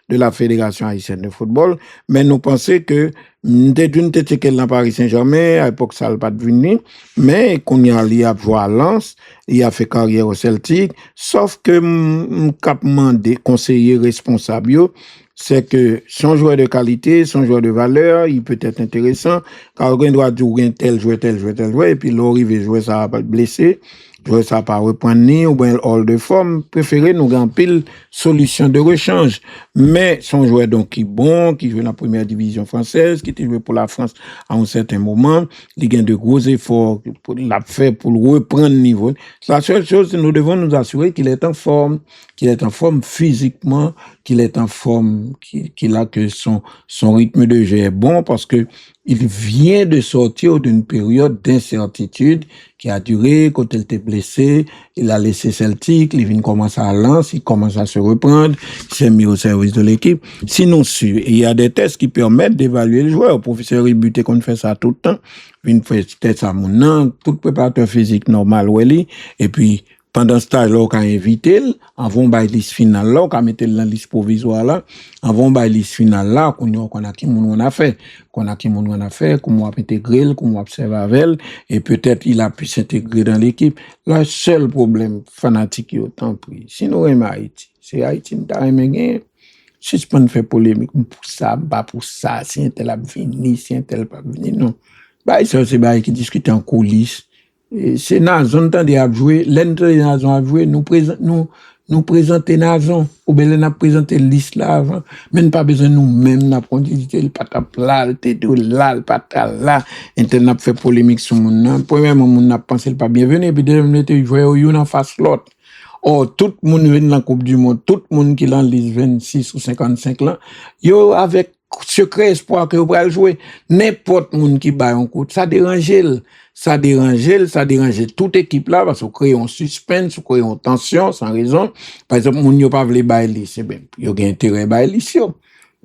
de la Fédération haïtienne de football. Mais nous pensons que nous étions qu'elle dans Paris Saint-Germain, à l'époque ça n'a pas devenu, mais qu'on y a joué à Lens, il a fait carrière au Celtic, sauf que cap mandé conseiller responsable, c'est que son joueur de qualité, son joueur de valeur, il peut être intéressant, car on doit dire tel joueur, et puis l'arrivée jouer ça va pas blessé, jouer ça pas reprendre ni, ou bien hall de forme, préféré nous avons pile solution de rechange. Mais son joueur donc qui bon, qui joue dans la première division française, qui était joué pour la France à un certain moment, il gagne de gros efforts pour l'a fait pour reprendre le niveau. La seule chose, nous devons nous assurer qu'il est en forme physiquement, qu'il est en forme, qu'il a que son rythme de jeu est bon parce que il vient de sortir d'une période d'incertitude qui a duré quand il était blessé, il a laissé Celtic, il vient commencer à Lens, il commence à se reprendre, il s'est mis au service de l'équipe. Sinon, il y a des tests qui permettent d'évaluer le joueur. Le professeur Ributé qu'on fait ça tout le temps, il fait test à mon nom, tout préparateur physique normal, et puis pendant ce temps-là, on a invité, avant la liste finale là, on a mis la liste provisoire là, avant la liste finale là, qu'on a qui on a fait, qu'on a intégré, qu'on a observé avec, et peut-être il a pu s'intégrer dans l'équipe. Le seul problème fanatique, autant pris. Si nous aimons Haïti, c'est Haïti, nous avons gagné. Si je peux faire polémique pour ça, pas pour ça, si un tel a venu, si un tel pas venu, non. Bah, ça, c'est bah, qui discute en coulisses. C'est Nazon temps de jouer, l'entrée Nazon a joué, nous nous présenter Nazon, ou bien nous présenter liste là avant, mais nous pas besoin nous-mêmes, nous avons dit le patap là, le tédou là, le patal là, internet fait polémique sur mon premièrement, mon n'a pensé pas bienvenu, puis deuxièmement, il voyait une en face l'autre. Or, tout le monde vient dans la Coupe du Monde, tout le monde qui l'en liste 26 ou 55 là, yo avec secret espoir que vous pouvez jouer, n'importe monde qui bat un coup, ça dérange toute équipe là, parce que vous créez un suspense, vous créez une tension, sans raison. Par exemple, moun yo pas vle bailler, c'est bien, yo gen intérêt bailler yo.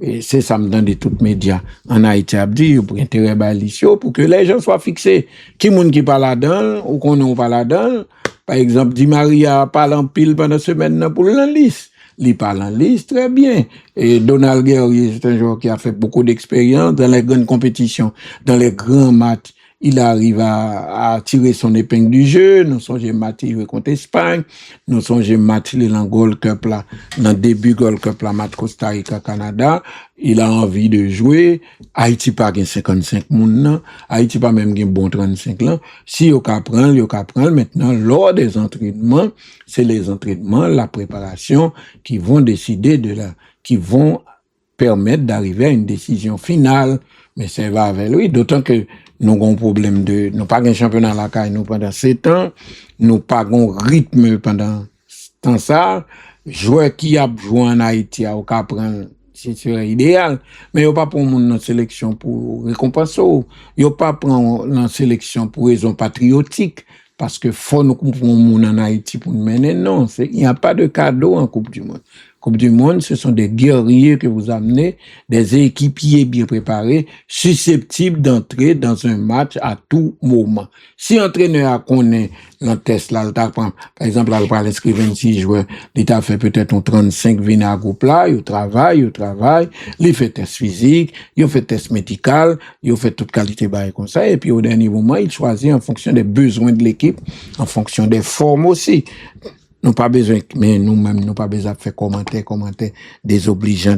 Et c'est ça me donne de toutes médias en Haïti a dit, pour intérêt bailler pour que les gens soient fixés. Qui moun qui parle là-dedans, ou qu'on n'a pas là-dedans. Par exemple, Di Maria parle en pile pendant semaine pour la liste. Il parle en liste très bien. Et Donald Guerrier, c'est un joueur qui a fait beaucoup d'expérience dans les grandes compétitions, dans les grands matchs. Il arrive à tirer son épingle du jeu. Nous songeons match contre Espagne. Nous songeons match dans Gold Cup là, dans le début Gold Cup là, match Costa Rica Canada. Il a envie de jouer. Haïti pas gain 55 moun. Haïti pas même gain bon 35 là. Si yo ka prendre maintenant lors des entraînements, c'est les entraînements, la préparation qui vont décider qui vont permettre d'arriver à une décision finale. Mais ça va avec lui, d'autant que nous avons un problème nous pas un championnat à la caille nous pendant 7 ans, nous pas un rythme pendant ce temps ça, joueur qui a joué en Haïti a qu'à prendre c'est serait idéal, mais yo pas pour monde dans sélection pour récompenser, yo pas prendre dans sélection pour raison patriotique parce que faut nous comprendre monde en Haïti pour nous mener non, il n'y a pas de cadeau en Coupe du Monde. Coupe du Monde, ce sont des guerriers que vous amenez, des équipiers bien préparés, susceptibles d'entrer dans un match à tout moment. Si entraîneur connaît le test là, par exemple, là, il va inscrire 26 joueurs, l'État fait peut-être un 35 vins à groupe là, il travaille, il fait test physique, il fait test médical, il fait toute qualité bail comme ça, et puis au dernier moment, il choisit en fonction des besoins de l'équipe, en fonction des formes aussi. Nous pas besoin, mais nous-mêmes, nous pas besoin de faire commentaire, désobligeant,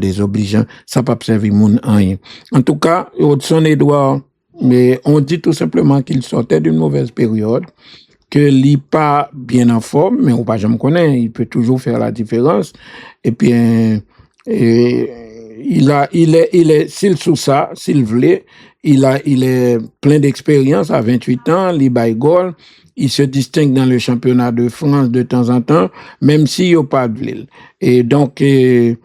ça pas servir moun en rien. En tout cas, Hudson Edouard, mais on dit tout simplement qu'il sortait d'une mauvaise période, que il pas bien en forme, mais on pas jamais connaît, il peut toujours faire la différence, et puis, il est, s'il sous ça, s'il voulait, il est plein d'expérience à 28 ans, il bail goal, il se distingue dans le championnat de France de temps en temps, même s'il n'y a pas de l'île. Et donc, les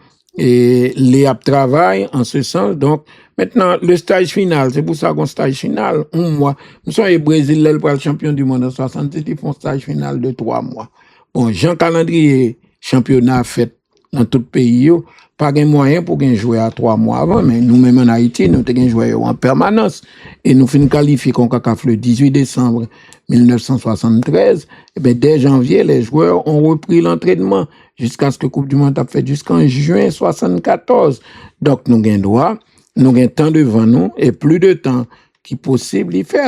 travail en ce sens. Donc, maintenant, le stage final, c'est pour ça qu'on stage final, 1 mois. Nous sommes au Brésil, là, le champion du monde en 70, ils font stage final de 3 mois. Bon, Jean Calendrier, championnat fait dans tout le pays, pas de moyen pour qu'on jouer à 3 mois avant, mais nous-mêmes en Haïti, nous avons joué en permanence. Et nous finissons qualifiés qu'on le 18 décembre 1973. Et bien, dès janvier, les joueurs ont repris l'entraînement jusqu'à ce que la Coupe du Monde a fait jusqu'en juin 74. Donc, nous avons droit, nous avons temps devant nous et plus de temps qui possible, il fait.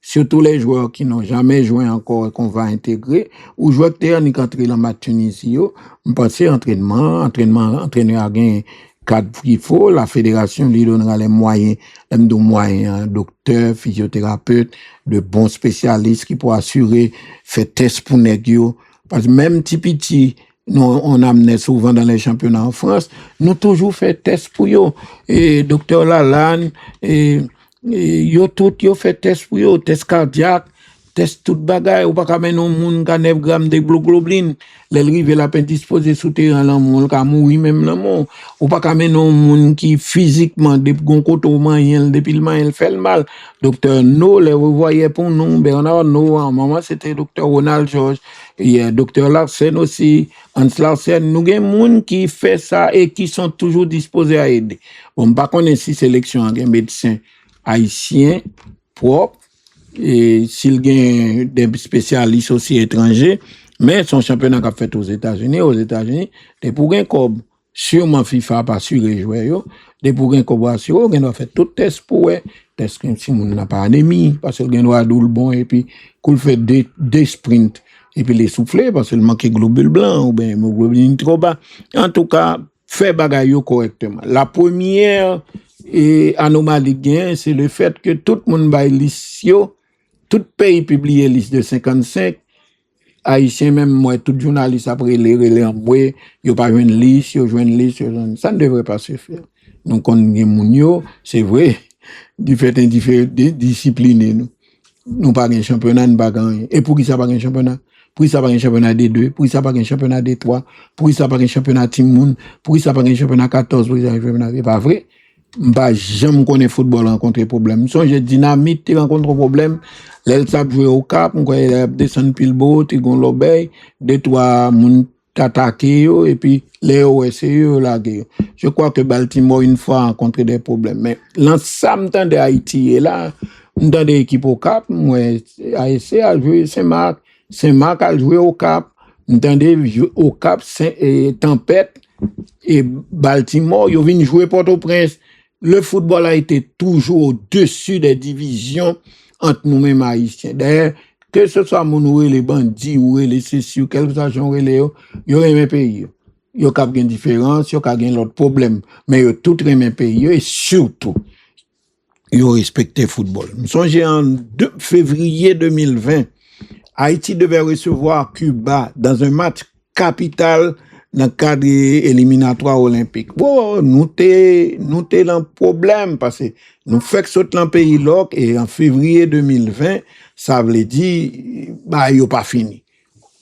Surtout les joueurs qui n'ont jamais joué encore et qu'on va intégrer, ou joueurs qui ont entré dans la Tunisie, on pense entraîneur a gagné cadre qu'il faut, la fédération lui donnera les moyens, docteurs, physiothérapeutes, de bons spécialistes qui pourront assurer, faire test pour négio. Parce que même Tipiti, nous, on amenait souvent dans les championnats en France, nous toujours fait test pour eux. Et docteur Lalanne, yo fait test pour yo, test cardiaque, test tout bagaille, ou pas qu'à mener un monde qui 9 grammes de globulines, les rives la peine disposé sous terrain là, monde qui mourir même là, ou pas qu'à mener un monde qui physiquement, depuis qu'on côté depuis le main, il fait le mal. Docteur No, les vous voyez pour nous, Bernard No, en moment c'était docteur Ronald George, et docteur Larsen aussi, Hans Larsen, nous avons des gens qui fait ça et qui sont toujours disposés à aider. Bon, pas qu'on ait 6 sélections, un médecin haïtien propre et s'il y a des spécialistes aussi étrangers, mais son championnat qu'a fait aux États-Unis, des pour un cob sûrement FIFA pas sûr les joueurs, des pour un cob assuré, on doit faire tout test pour test comme si on n'a pas anémie parce que on doit le bon et puis qu'on fait des sprints et puis les souffler parce qu'il manque globule blanc ou bien hémoglobine trop bas. En tout cas, fait bagaille correctement. La première anomalie c'est le fait que tout le monde baille liste, tout pays publie liste de 55 Haïtien même, moi, tout journaliste après les en moi, yo pas une liste, yo joue une liste, ça ne devrait pas se faire. Donc, on est mounio, c'est vrai, du fait discipliné, nous pas un championnat, nous pas gagné. Et pour qui ça pas un championnat? Pour qui ça pas un championnat des 2? Pour qui ça pas un championnat des 3? Pour qui ça pas un championnat Timoun? Pour qui ça pas un championnat 14? Pour qui ça pas un championnat? C'est pas vrai. Bah, j'aime connaître football rencontrer problème. Son j'ai dynamite, tu rencontres problème. L'elle s'est joué au cap, on connaît descendre pile beau, tu gon l'obéi, deux, trois, moun t'attaquer et puis les OSE la guerre. Je crois que Baltimore une fois rencontré des problèmes. Mais l'ensemble de Haïti est là, dans des équipes au cap, moi, ASC a joué Saint-Marc a joué au cap, m'entendez au cap, Tempête et Baltimore, ils viennent jouer Port-au-Prince. Le football a été toujours au-dessus des divisions entre nous-mêmes haïtiens. D'ailleurs, que ce soit mon les bandits ou les ceci ou quel que soit les ils ont un pays. Ils ont une différence, ils ont l'autre problème. Mais ils ont tout le même pays et surtout, ils ont respecté le football. Je songe en février 2020, Haïti devait recevoir Cuba dans un match capital dans le cadre éliminatoire olympique. Bon, nous t'es dans problème parce que nous fait sauter dans le pays là et en février 2020, ça veut dire, bah, il pas fini.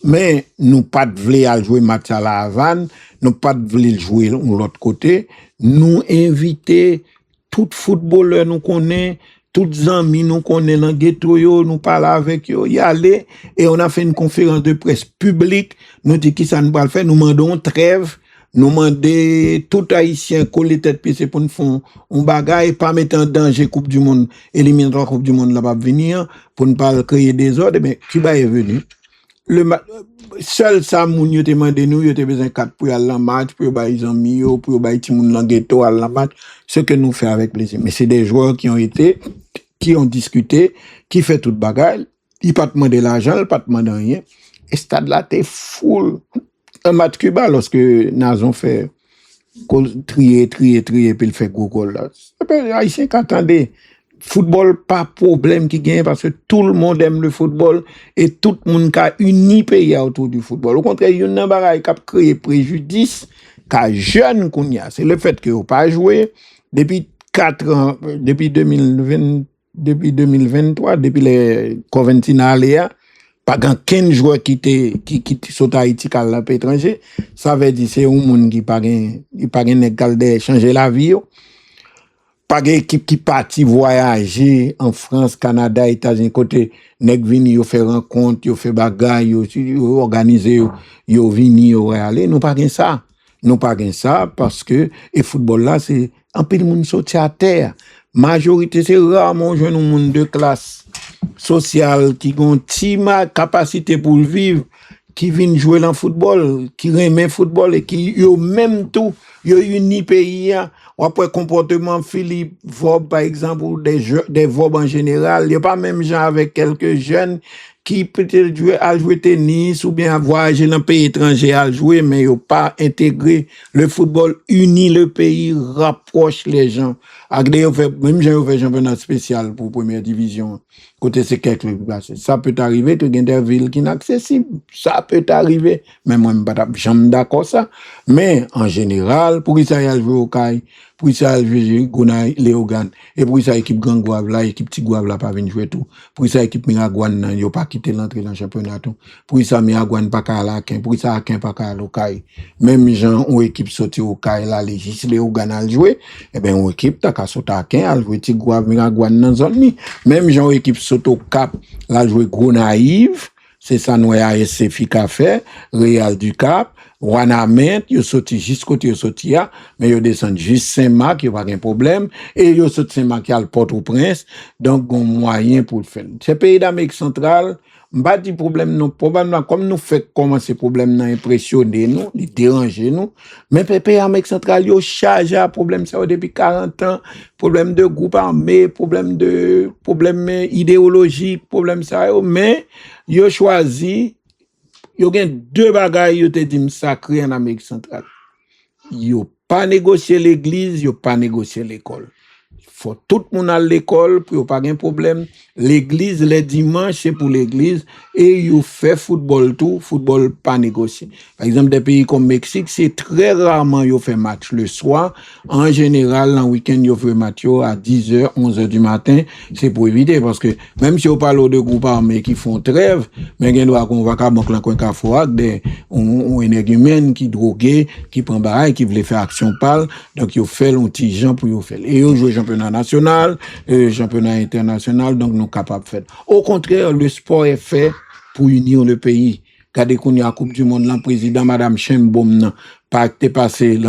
Mais nous pas de vle à jouer match à la Havane, nous pas de vle jouer de l'autre côté, nous inviter tout footballeur nous connaît, tous amis nous connaît dans ghetto yo, nous parler avec yo, y aller et on a fait une conférence de presse publique, nous dit qui ça nous va le faire, nous demandons trêve, nous demandons tout haïtien coller tête pied pour nous faire un bagage pas mettre en danger Coupe du monde, éliminatoire Coupe du monde là va venir pour ne pas créer des ordres, mais Cuba est venu. Seul ça moun yo te mandé nous yo te besoin 4 pour aller en match pour ba ils amis yo pour ba ti moun dans ghetto aller en match ce que nous fait avec plaisir mais c'est des joueurs qui ont discuté qui fait toute bagarre ils pas demander l'argent ils pas demander rien et stade là t'es full un match Cuba lorsque Nazon fait trier puis il fait gros goal là haïtien qu'attendait football pas problème qui gagne parce que tout le monde aime le football et tout le monde a uni pays autour du football. Au contraire, il y a un bagage qui a créé préjudice qu'à jeune qu'on y a. C'est le fait que vous pas joué depuis 4 ans, depuis 2023, depuis les Coventina Aléa, pas grand 15 joueurs qui sont Haïti à l'étranger. Ça veut dire c'est un monde qui pas gain changer la vie. Pas d'équipe qui parti voyager en France, Canada, États-Unis, côté nèg vini yo fait rencontre, yo fait bagay, yo organiser, yo vini, yo aller, nous pas ça. Nous pas ça parce que et football là c'est un peu de monde sorti à terre. Majorité c'est rarement jeune monde de classe sociale qui ont une capacité pour vivre qui viennent jouer dans le football, qui aiment football et qui yo même tout, yo uni pays ou après comportement Philippe Vob par exemple ou des Vob en général, il y a pas même gens avec quelques jeunes qui peut-être jouer tennis ou bien voyager dans un pays étranger à jouer mais ils pas intégré le football unit le pays rapproche les gens même j'ai fait championnat spécial pour première division côté c'est quelques places ça peut arriver que gagne des villes qui inaccessibles ça peut arriver mais moi j'aime d'accord ça mais en général pour ça y a jouer au CAI pour ça jouer Gonaï Léogan et pour ça équipe Grand Gouave là équipe Petit Gouave là pas venir jouer tout pour ça équipe Miragouane yo pas quitter l'entrée dans le championnat tout pour ça Miragouane pas qu'à la pour ça Akin pas qu'à au CAI même gens ont équipe sorti au CAI là les Léogan à jouer et ben on équipe ta qu'à sauter Akin à jouer Petit Gouave Miragouane dans zone ni même gens équipe sauter au Cap là jouer Gros Naïve c'est ça nous ASC Fika fait Real du Cap Wanamet, yo sorti juste côté yo sorti là, mais yo descend juste Saint-Marc, yo pas de problème et yo sorti Saint-Marc à Port-au-Prince, donc on moyen pour le faire. Ces pays d'Amérique centrale, m'pas dit problème non probablement comme nous fait commencer problème nan impressionner nous, li déranger nous, mais pays d'Amérique centrale yo chargé à problème ça depuis 40 ans, problème de groupe armé, problème idéologique, problème ça mais yo choisi yo gen deux bagages yo te dit sacré en Amérique centrale. Yo pas négocier l'église, yo pas négocier l'école. faut tout le monde à l'école pour pas de problème. L'église, les dimanches, c'est pour l'église. Et you fait football tout, football pas négocié. Par exemple, des pays comme Mexique, c'est très rarement you fait match le soir. En général, en week-end, you fait match à 10h, 11h du matin. C'est pour éviter parce que même si on parle de groupes armés qui font trêve, mais il doit convoquer un coin cafouac, des énergumènes qui drogués, qui prend baraille, qui veulent faire action pâle. Donc, you fait l'outil gens pour you faire. Et you joue championnat national, championnat international, donc nous capables de faire. Au contraire, le sport est fait pour unir le pays. Regardez qu'on y a la Coupe du Monde, le président Madame Chemboum, pas que passé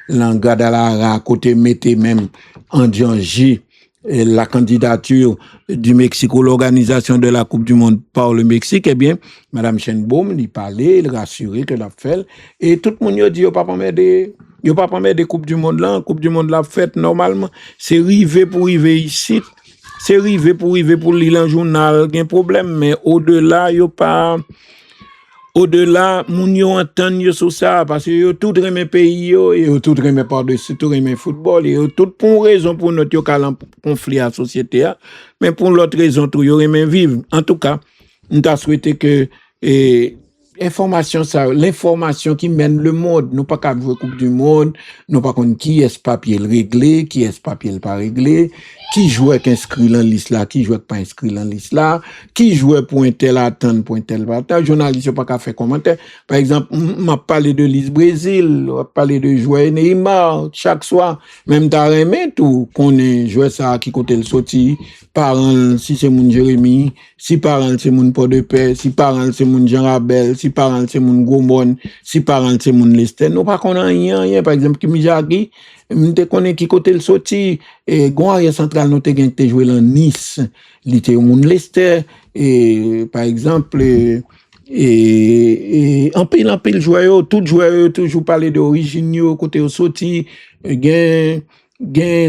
Guadalajara à côté, mettez même en danger la candidature du Mexique ou l'organisation de la Coupe du Monde par le Mexique, eh bien, Madame Chemboum, il parlait, il rassurait que l'a fait, et tout le monde a dit, il n'y a pas permis de Coupe du Monde là, Coupe du Monde l'a fait normalement, c'est rivé pour arriver ici, c'est rivé pour arriver pour lire un journal, il y a un problème, mais au-delà, il n'y a pas... Au-delà, moun yo entend yo sur ça, parce que yo tout remet pays yo, et yo tout remet par-dessus, tout remet football, et yo tout pour raison pour notre yo kal en conflit à la société, mais pour l'autre raison, tout yo remet vivre. En tout cas, nous t'a souhaité que, l'information qui mène le monde, nous pas qu'à jouer Coupe du Monde, nous pas qu'on qui est papier le réglé, qui est papier pas réglé, qui jouait qu'inscrit dans liste là, qui jouait pas inscrit dans liste là, qui jouait pour un tel attendre, pour un tel bataille, journaliste pas qu'à faire commentaire. Par exemple, m'a parlé de liste Brésil, m'a parlé de joueur Neymar, chaque soir, même t'as remis tout, qu'on est joueur ça qui côté le sorti, parent, si c'est mon Jérémy, si parent c'est mon Port de Paix, si parent c'est mon Jean Rabel, si parent c'est mon Gomon, si parent c'est mon Lester, nous pas qu'on a rien, par exemple, qui Mijaki, m'te connaît qui côté le sorti, et Goaria central nous te joué dans Nice, il était mon Lester, et par exemple, et en pile joueur, tout joueur toujours parler d'origine côté au sorti, gain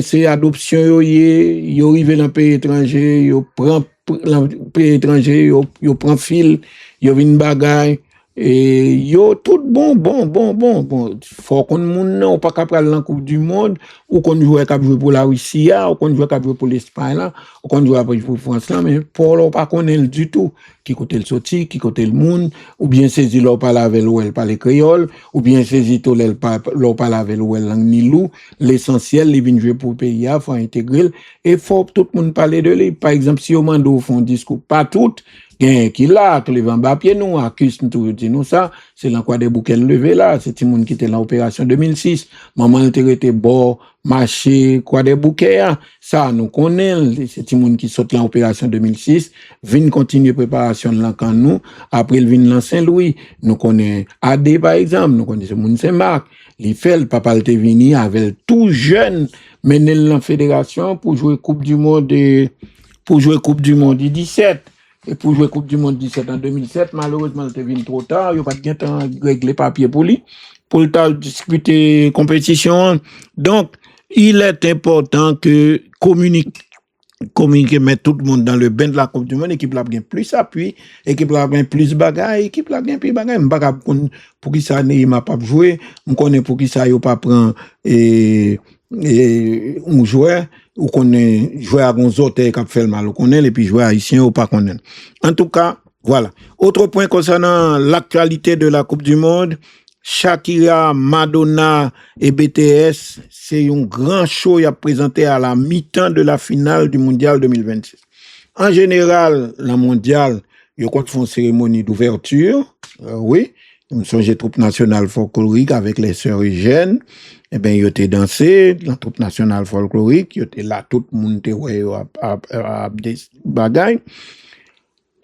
c'est adoption yo arrivé dans pays étranger, yo prend pays étranger, yo prend fil, yo vinn bagaille. Et yo tout bon. Faut qu'on moun nan, ou pas capable dans la Coupe du Monde, ou qu'on joue pour la Russie, ou qu'on joue pour l'Espagne là, ou qu'on joue pour France là, mais pour l'on pas connaît du tout qui côté le sorti, qui côté le monde, ou bien saisi l'on parle avec ou elle parle créole, ou bien saisi tout l'on parle avec ou elle langue nilou. L'essentiel, les vinn jouer pour le pays, faut intégrer, et faut tout le monde parler de lui. Par exemple, si au mando font discours, pas tout, qui là, que les Mbappé nous accusent tout dit nous ça, c'est là quoi des bouquets levés là, c'est tout monde qui était dans l'opération 2006, maman était bord, marché, quoi des bouquets ça nous connaît, c'est tout monde qui saute l'opération 2006, vient continuer préparation là quand nous, après il vient dans Saint-Louis, nous connaît AD par exemple, nous connaissons moun Saint-Marc, il fait le papa était venu avec tout jeune mené la fédération pour jouer Coupe du Monde 17. Et pour jouer Coupe du Monde 17 en 2007, malheureusement, il était venu trop tard. Il n'y a pas de temps de régler papier pour lui, pour le temps de discuter compétition. Donc, il est important que communiquer, mettre tout le monde dans le bain de la Coupe du Monde, équipe là bien plus appui, équipe là bien plus bagaille, équipe là bien plus bagaille. M'pas pour qui ça Neymar pas jouer, on connaît pour qui ça yo pas prend et un joueur ou qu'on est joueur à gonzote qui fait le mal, ou qu'on est et puis joueur haïtien ou pas qu'on est. En tout cas, voilà. Autre point concernant l'actualité de la Coupe du Monde, Shakira, Madonna et BTS, c'est un grand show à présenté à la mi-temps de la finale du Mondial 2026. En général, la mondiale, il y a une cérémonie d'ouverture, oui, nous sommes une troupe nationale folklorique avec les sœurs Eugène. Eh ben, ils étaient dansé, la troupe nationale folklorique, ils étaient là, tout le monde était à des bagailles.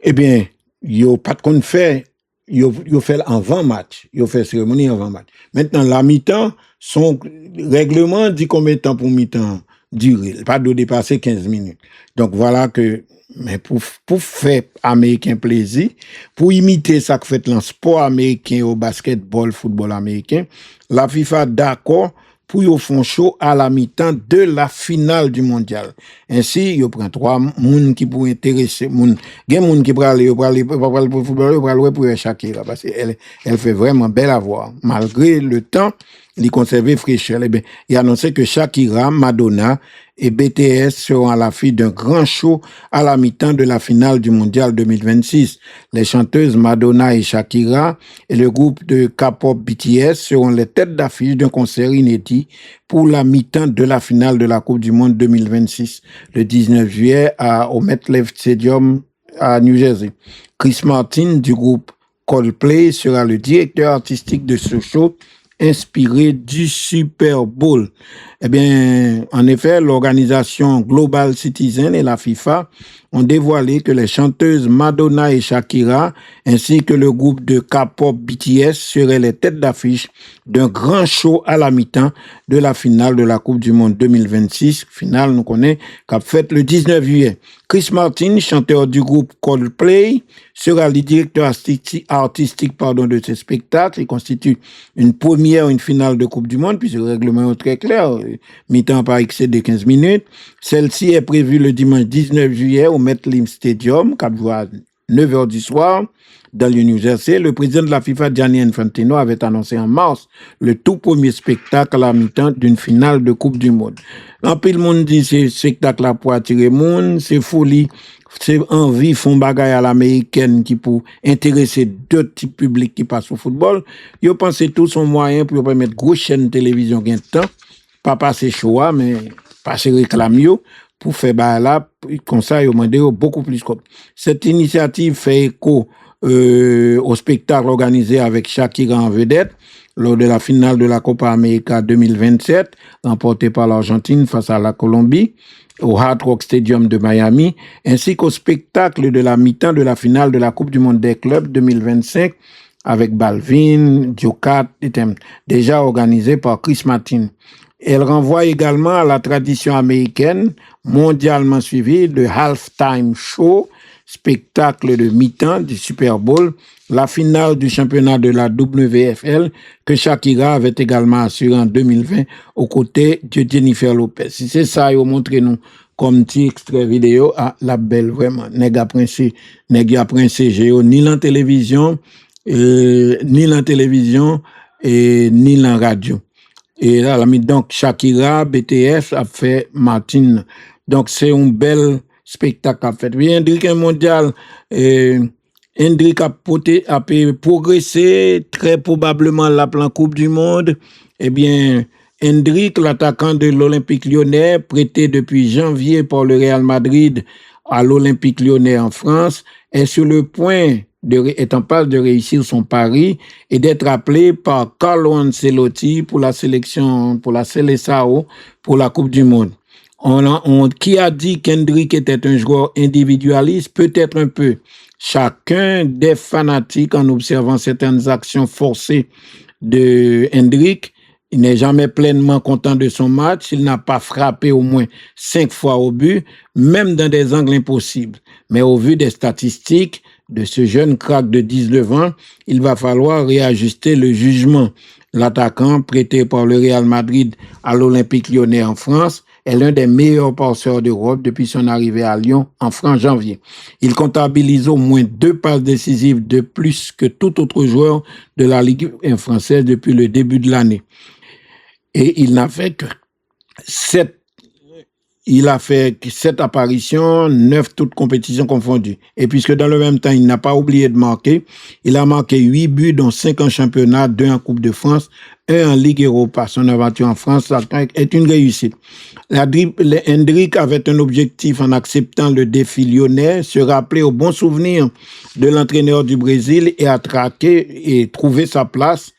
Eh bien, ils pas de qu'on fait, ils fait avant match, ils fait cérémonie avant match. Maintenant, la mi-temps, son règlement dit combien de temps pour mi-temps durer, pas de dépasser 15 minutes. Donc voilà que, mais pour faire américain plaisir, pour imiter ça que fait le sport américain au basketball, football américain, la FIFA d'accord pour y faire show à la mi-temps de la finale du mondial. Ainsi, il prend 3 moun qui pour intéresser moun. Gen moun qui pour aller pour football, pour Shakira parce qu'elle fait vraiment belle à voir malgré le temps il conservait fraîcheur. Eh bien, il annonçait que Shakira, Madonna et BTS seront à l'affiche d'un grand show à la mi-temps de la finale du Mondial 2026. Les chanteuses Madonna et Shakira et le groupe de K-pop BTS seront les têtes d'affiche d'un concert inédit pour la mi-temps de la finale de la Coupe du Monde 2026, le 19 juillet au MetLife Stadium à New Jersey. Chris Martin du groupe Coldplay sera le directeur artistique de ce show inspiré du Super Bowl. Eh bien, en effet, l'organisation Global Citizen et la FIFA ont dévoilé que les chanteuses Madonna et Shakira, ainsi que le groupe de K-pop BTS seraient les têtes d'affiche d'un grand show à la mi-temps de la finale de la Coupe du Monde 2026. Finale, nous connaissons, qu'a fait le 19 juillet. Chris Martin, chanteur du groupe Coldplay, sera le directeur artistique de ce spectacle. Il constitue une première, une finale de Coupe du Monde, puisque le règlement est très clair, mi-temps par excès de 15 minutes. Celle-ci est prévue le dimanche 19 juillet au MetLife Stadium, cap à 9h du soir, dans le New Jersey. Le président de la FIFA, Gianni Infantino, avait annoncé en mars le tout premier spectacle à la mi-temps d'une finale de Coupe du Monde. En plus, le monde dit c'est spectacle pour attirer le monde, c'est folie, c'est envie, font bagaille à l'américaine qui pour intéresser deux types publics qui passent au football. Ils pensent tout son moyen pour permettre gros chaîne de télévision gain de temps, pas passer choix, mais passer réclame pour faire là, comme ça, ils ont demandé beaucoup plus. Cette initiative fait écho au spectacle organisé avec Shakira en vedette lors de la finale de la Copa América 2027, remportée par l'Argentine face à la Colombie, au Hard Rock Stadium de Miami, ainsi qu'au spectacle de la mi-temps de la finale de la Coupe du Monde des clubs 2025 avec Balvin, Jokat, déjà organisé par Chris Martin. Elle renvoie également à la tradition américaine mondialement suivie de Halftime Show, spectacle de mi-temps du Super Bowl, la finale du championnat de la WFL que Shakira avait également assuré en 2020 aux côtés de Jennifer Lopez. Si c'est ça, ils ont montré nous comme petit extrait vidéo à la belle vraiment. Nèg a princé ni la télévision, ni la radio. Et là, donc, Shakira, BTS a fait Martin. Donc, c'est un bel spectacle à fait. Oui, Hendrik mondial, Hendrik a progressé très probablement la plan Coupe du Monde. Eh bien, Hendrik, l'attaquant de l'Olympique Lyonnais, prêté depuis janvier par le Real Madrid à l'Olympique Lyonnais en France, est sur le point est en passe de réussir son pari et d'être appelé par Carlo Ancelotti pour la sélection, pour la Seleção, pour la Coupe du Monde. Qui a dit qu'Hendrik était un joueur individualiste? Peut-être un peu. Chacun des fanatiques, en observant certaines actions forcées de Hendrik, il n'est jamais pleinement content de son match. Il n'a pas frappé au moins 5 fois au but, même dans des angles impossibles. Mais au vu des statistiques de ce jeune crack de 19 ans, il va falloir réajuster le jugement. L'attaquant prêté par le Real Madrid à l'Olympique Lyonnais en France est l'un des meilleurs passeurs d'Europe depuis son arrivée à Lyon en janvier. Il comptabilise au moins 2 passes décisives de plus que tout autre joueur de la Ligue française depuis le début de l'année. Et il n'a fait que 7 apparitions, 9 toutes compétitions confondues. Et puisque dans le même temps, il n'a pas oublié de marquer, il a marqué 8 buts, dont 5 en championnat, 2 en Coupe de France, 1 en Ligue Europa. Son aventure en France est une réussite. Hendrik avait un objectif en acceptant le défi lyonnais, se rappeler au bon souvenir de l'entraîneur du Brésil et attraquer et trouver sa place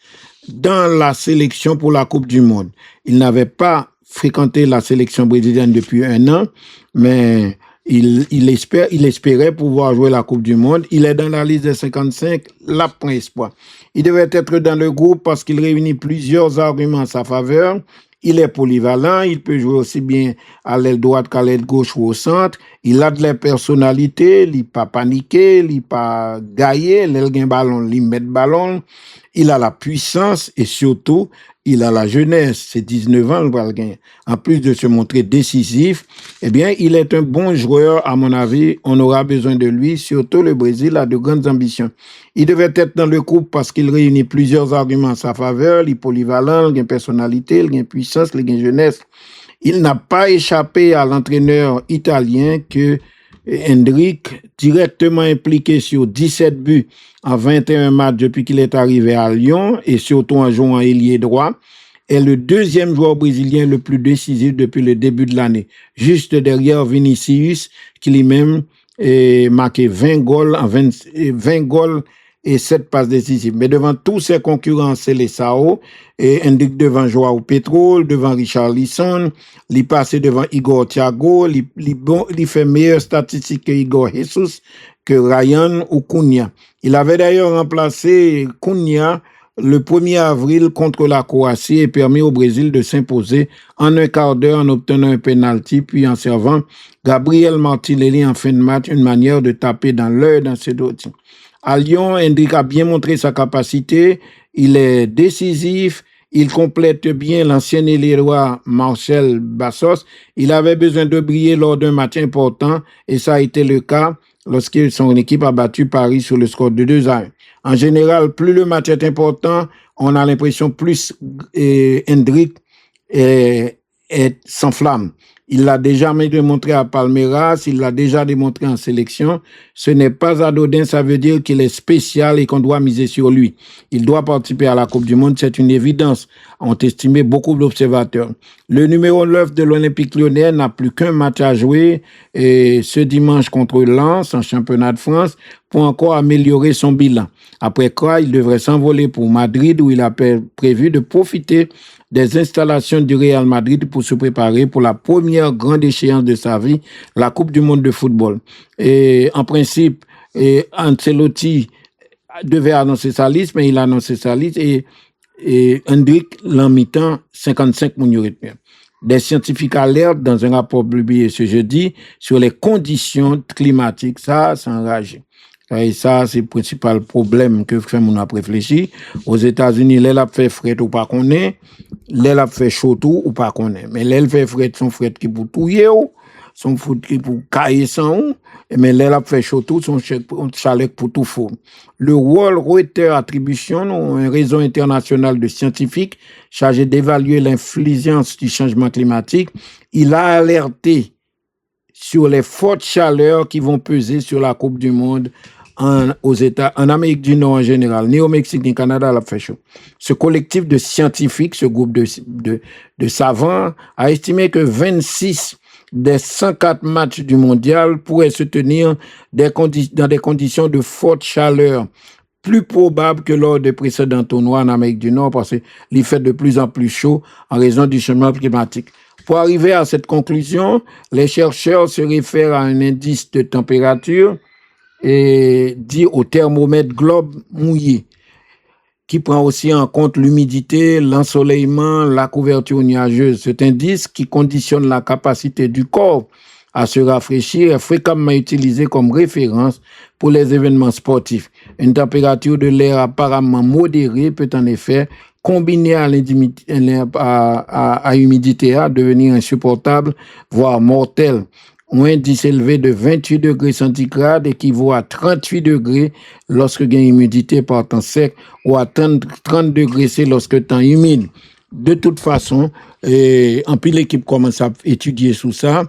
dans la sélection pour la Coupe du Monde. Il n'avait pas fréquenté la sélection brésilienne depuis 1 an, mais il espérait pouvoir jouer la Coupe du Monde. Il est dans la liste des 55, là, point espoir. Il devait être dans le groupe parce qu'il réunit plusieurs arguments en sa faveur. Il est polyvalent, il peut jouer aussi bien à l'aile droite qu'à l'aile gauche ou au centre. Il a de la personnalité, il n'est pas paniqué, il n'est pas gaillé, l'aile gain ballon, il met ballon. il a la puissance et surtout, il a la jeunesse. C'est 19 ans, le Balgain. En plus de se montrer décisif, eh bien, il est un bon joueur, à mon avis. On aura besoin de lui. Surtout, le Brésil a de grandes ambitions. Il devait être dans le groupe parce qu'il réunit plusieurs arguments en sa faveur. Il est polyvalent, il a une personnalité, il a une puissance, il a une jeunesse. Il n'a pas échappé à l'entraîneur italien que Hendrick, directement impliqué sur 17 buts en 21 matchs depuis qu'il est arrivé à Lyon et surtout en jouant ailier droit, est le deuxième joueur brésilien le plus décisif depuis le début de l'année, juste derrière Vinicius qui lui-même a marqué 20 goals et 7 passes décisives. Mais devant tous ses concurrents, c'est les Sao, et Hendrick devant Joao Pétrole, devant Richarlison, il passé devant Igor Thiago, il fait meilleure statistique que Igor Jesus, que Ryan ou Cunha. Il avait d'ailleurs remplacé Cunha le 1er avril contre la Croatie et permis au Brésil de s'imposer en un quart d'heure en obtenant un penalty, puis en servant Gabriel Martinelli en fin de match, une manière de taper dans l'œil dans ses doigts. À Lyon, Hendrick a bien montré sa capacité, il est décisif, il complète bien l'ancien ailier droit Marcel Bassos. Il avait besoin de briller lors d'un match important et ça a été le cas lorsque son équipe a battu Paris sur le score de 2-1. En général, plus le match est important, on a l'impression plus Hendrick s'enflamme. Il l'a déjà démontré à Palmeiras, il l'a déjà démontré en sélection. Ce n'est pas anodin, ça veut dire qu'il est spécial et qu'on doit miser sur lui. Il doit participer à la Coupe du Monde, c'est une évidence, ont estimé beaucoup d'observateurs. Le numéro 9 de l'Olympique Lyonnais n'a plus qu'un match à jouer et ce dimanche contre Lens en championnat de France pour encore améliorer son bilan. Après quoi, il devrait s'envoler pour Madrid où il a prévu de profiter des installations du Real Madrid pour se préparer pour la première grande échéance de sa vie, la Coupe du Monde de football. Et en principe, Ancelotti devait annoncer sa liste, mais il a annoncé sa liste et Hendrick l'en mi-temps 55 millions. Des scientifiques alertent dans un rapport publié ce jeudi sur les conditions climatiques. Ça, c'est enragé. Et ça, c'est le principal problème que fait mon a réfléchi. Aux États-Unis, l'aile a fait fret ou pas qu'on est, l'aile a fait chaud tout ou pas qu'on est. Mais l'aile fait fret, son fret qui pour touiller ou, son fret qui pour cailler sans ou, mais l'aile a fait chaud tout, son chalet pour tout faux. Le World Weather Attribution, un réseau international de scientifiques chargé d'évaluer l'influence du changement climatique, il a alerté sur les fortes chaleurs qui vont peser sur la Coupe du Monde en Amérique du Nord en général, ni au Mexique ni au Canada, l'a fait chaud. Ce collectif de scientifiques, ce groupe de savants, a estimé que 26 des 104 matchs du mondial pourraient se tenir dans des conditions de forte chaleur, plus probable que lors des précédents tournois en Amérique du Nord, parce qu'il fait de plus en plus chaud en raison du changement climatique. Pour arriver à cette conclusion, les chercheurs se réfèrent à un indice de température dit au thermomètre globe mouillé, qui prend aussi en compte l'humidité, l'ensoleillement, la couverture nuageuse. Cet indice qui conditionne la capacité du corps à se rafraîchir est fréquemment utilisé comme référence pour les événements sportifs. Une température de l'air apparemment modérée peut en effet, combinée à l'humidité, devenir insupportable, voire mortelle. Un indice élevé de 28 degrés centigrades équivaut à 38 degrés lorsque il y a une humidité par temps sec ou à 30 degrés c'est lorsque le temps humide. De toute façon, en plus l'équipe commence à étudier sous ça.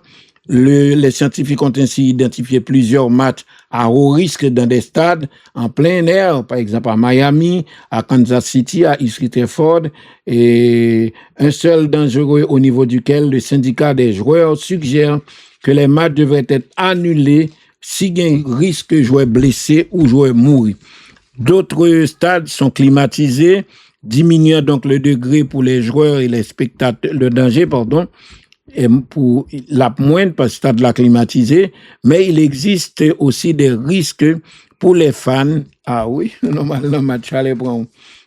Les scientifiques ont ainsi identifié plusieurs matchs à haut risque dans des stades en plein air, par exemple à Miami, à Kansas City, à East Rutherford, et un seul dangereux au niveau duquel le syndicat des joueurs suggère que les matchs devraient être annulés s'il y a un risque de joueurs blessés ou joueurs mourir. D'autres stades sont climatisés, diminuant donc le degré pour les joueurs et les spectateurs, le danger, et pour la moindre parce que stade la climatisé, mais il existe aussi des risques pour les fans. Ah oui, normalement match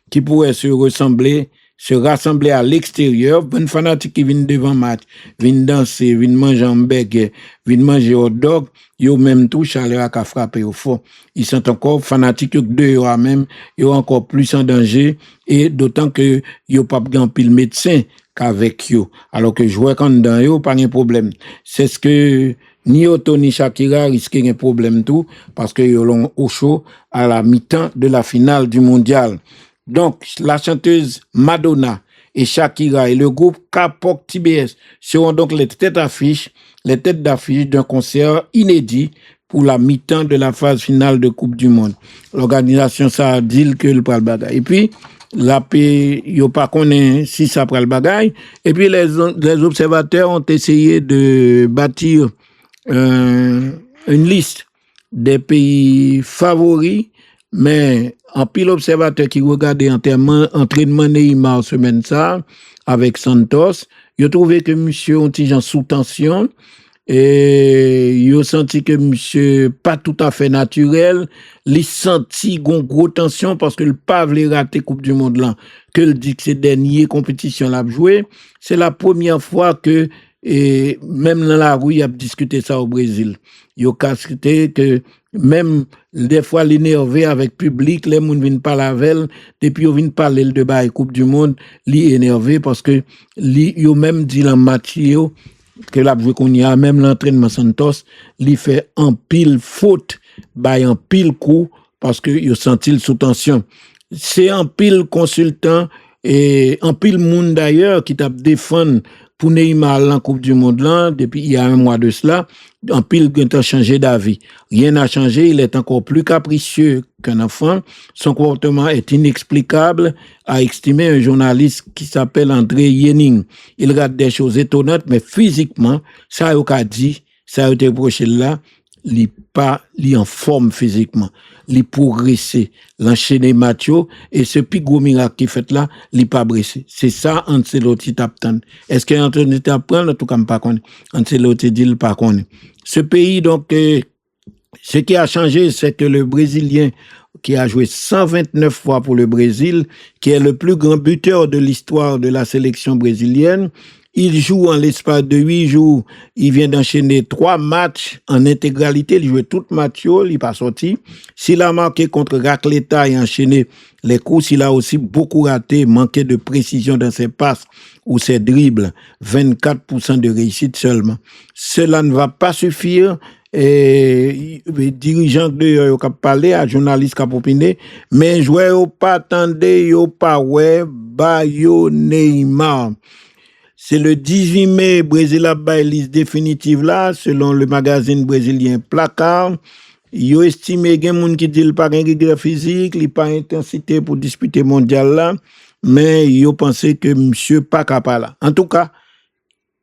qui pourrait se ressembler se rassembler à l'extérieur, bonne fanatique qui viennent devant match, viennent danser, viennent manger hamburger, viennent manger hot dog, yo même tout chaleur à frapper au fond. Ils sont encore fanatiques que deux à même, yo encore plus en danger et d'autant que yo pas grand pile médecin qu'avec yo. Alors que jouer quand dans yo pas de problème. C'est ce que ni Otto ni Shakira risquent un problème tout parce que yo l'ont au chaud à la mi-temps de la finale du mondial. Donc, la chanteuse Madonna et Shakira et le groupe K-pop TBS seront donc les têtes d'affiche d'un concert inédit pour la mi-temps de la phase finale de Coupe du Monde. L'organisation, ça a dit que le pral bagaille. Et puis, la paix, yo pas connaît si ça pral bagaille. Et puis, les observateurs ont essayé de bâtir une liste des pays favoris, mais en pile observateur qui regardait entraînement Neymar semaine ça avec Santos, il a trouvé que monsieur ont en sous tension et il a senti que monsieur pas tout à fait naturel, il senti gon gros tension parce que le pas voulait rater Coupe du Monde là, que le dit que c'est dernière compétition l'a joué, c'est la première fois que et même dans la rue, il a discuté ça au Brésil. Il a casqué que même des fois l'énervé avec public, les gens viennent pas la veille, depuis ils viennent parler de la Coupe du Monde, li énervé parce que ils ont même dit dans match que la joué qu'on y a même l'entraînement Santos, li fait en pile faute, en pile coup parce que il senti sous tension. C'est en pile consultant et en pile monde d'ailleurs qui t'a défendu pour Neymar en Coupe du Monde là, depuis il y a un mois de cela, en pile a changé d'avis. Rien n'a changé, il est encore plus capricieux qu'un enfant. Son comportement est inexplicable, a estimé un journaliste qui s'appelle André Yenning. Il regarde des choses étonnantes, mais physiquement, ça a dit, ça a été reproché là, il pas en forme physiquement, il progresser, l'enchaîner Mathieu et ce plus gros miracle qui fait là, il pas blessé. C'est ça Ancelotti t'attend. Est-ce que Ancelotti t'apprend en tout cas pas connaît. Ancelotti dit pas connaît. Ce pays donc ce qui a changé c'est que le Brésilien qui a joué 129 fois pour le Brésil, qui est le plus grand buteur de l'histoire de la sélection brésilienne, il joue en l'espace de 8 jours. Il vient d'enchaîner 3 matchs en intégralité. Il joue tout match, il n'est pas sorti. S'il a marqué contre Racleta et enchaîné les courses, il a aussi beaucoup raté, manqué de précision dans ses passes ou ses dribbles. 24% de réussite seulement. Cela ne va pas suffire. Et les dirigeants de ont parlé à journalistes qui ont opiné, mais joueurs pas attendé, yo pas ouais, yo Neymar. C'est le 18 mai, Brésil a bail liste définitive là, selon le magazine brésilien Placard. Yo estimé gen moun qui dit il pas gen rigueur physique, il pas intensité pour disputer mondial là, mais yo pensé que monsieur pas capable là. En tout cas,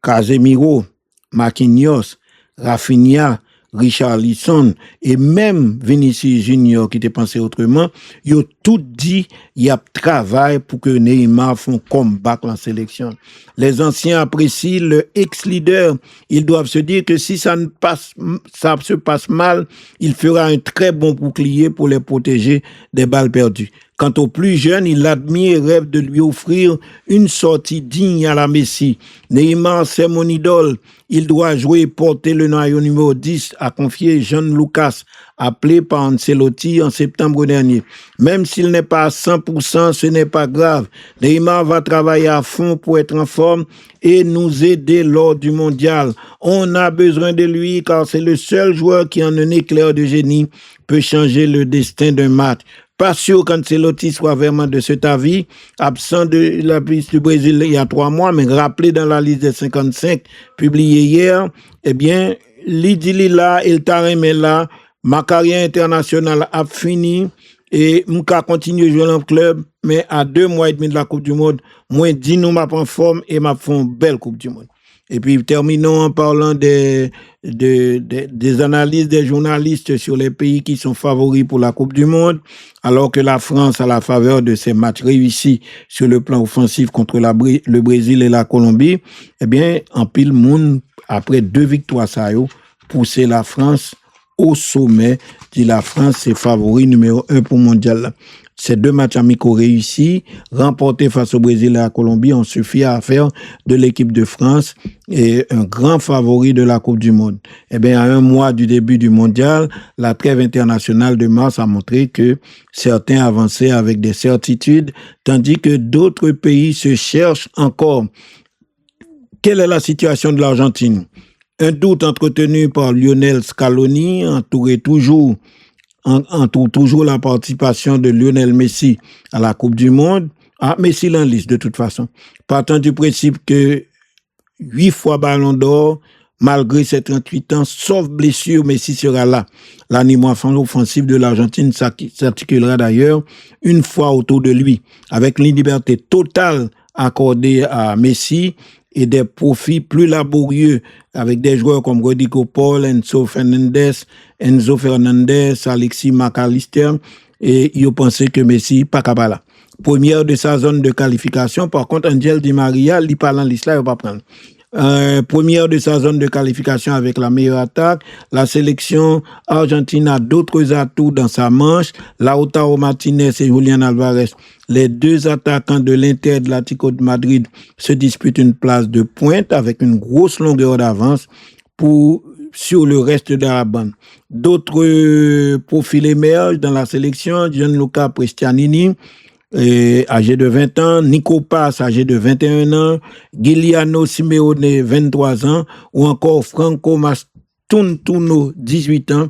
Casemiro, Marquinhos, Rafinha, Richarlison et même Vinicius Junior qui était pensé autrement, ils ont tout dit, il y a travail pour que Neymar fasse un comeback en sélection. Les anciens apprécient le ex-leader. Ils doivent se dire que si ça se passe mal, il fera un très bon bouclier pour les protéger des balles perdues. Quant aux plus jeunes, il admire et rêve de lui offrir une sortie digne à la Messi. Neymar, c'est mon idole. Il doit jouer et porter le noyau numéro 10, a confié Jean Lucas, appelé par Ancelotti en septembre dernier. Même s'il n'est pas à 100%, ce n'est pas grave. Neymar va travailler à fond pour être en forme et nous aider lors du mondial. On a besoin de lui car c'est le seul joueur qui, en un éclair de génie, peut changer le destin d'un match. Pas sûr qu'Ancelotti soit vraiment de cet avis, absent de la liste du Brésil il y a 3 mois, mais rappelé dans la liste des 55 publiée hier, eh bien, l'idée là, il t'a remis là, ma carrière internationale a fini et m'ka continue jouer dans le club, mais à 2 mois et demi de la Coupe du Monde, moi, dis nous m'a en forme et m'a fait une belle Coupe du Monde. Et puis, terminons en parlant des analyses des journalistes sur les pays qui sont favoris pour la Coupe du Monde, alors que la France, à la faveur de ses matchs réussis sur le plan offensif contre le Brésil et la Colombie, eh bien, en pile monde, après 2 victoires, ça a poussé la France au sommet. Dit la France, c'est favori numéro 1 pour mondial. Ces 2 matchs amicaux réussis, remportés face au Brésil et à la Colombie, ont suffi à faire de l'équipe de France un grand favori de la Coupe du Monde. Eh bien, à un mois du début du mondial, la trêve internationale de mars a montré que certains avançaient avec des certitudes, tandis que d'autres pays se cherchent encore. Quelle est la situation de l'Argentine? Un doute entretenu par Lionel Scaloni entoure toujours la participation de Lionel Messi à la Coupe du Monde. Messi l'en liste de toute façon. Partant du principe que 8 fois Ballon d'Or, malgré ses 38 ans, sauf blessure, Messi sera là. L'animation offensive de l'Argentine s'articulera d'ailleurs une fois autour de lui, avec une liberté totale accordée à Messi et des profits plus laborieux avec des joueurs comme Rodrigo Paul, Enzo Fernandez, Alexis McAllister, et ils pensaient que Messi pas capable. Première de sa zone de qualification, par contre, Angel Di Maria, il parle en liste là, il va pas prendre. Première de sa zone de qualification avec la meilleure attaque. La sélection argentine a d'autres atouts dans sa manche. Lautaro Martinez et Julián Alvarez, les 2 attaquants de l'Inter et de l'Atlético de Madrid, se disputent une place de pointe avec une grosse longueur d'avance sur le reste de la bande. D'autres profils émergent dans la sélection. Gianluca Prestianini, âgé de 20 ans, Nico Paz, âgé de 21 ans, Giuliano Simeone, 23 ans, ou encore Franco Mastuntuno, 18 ans,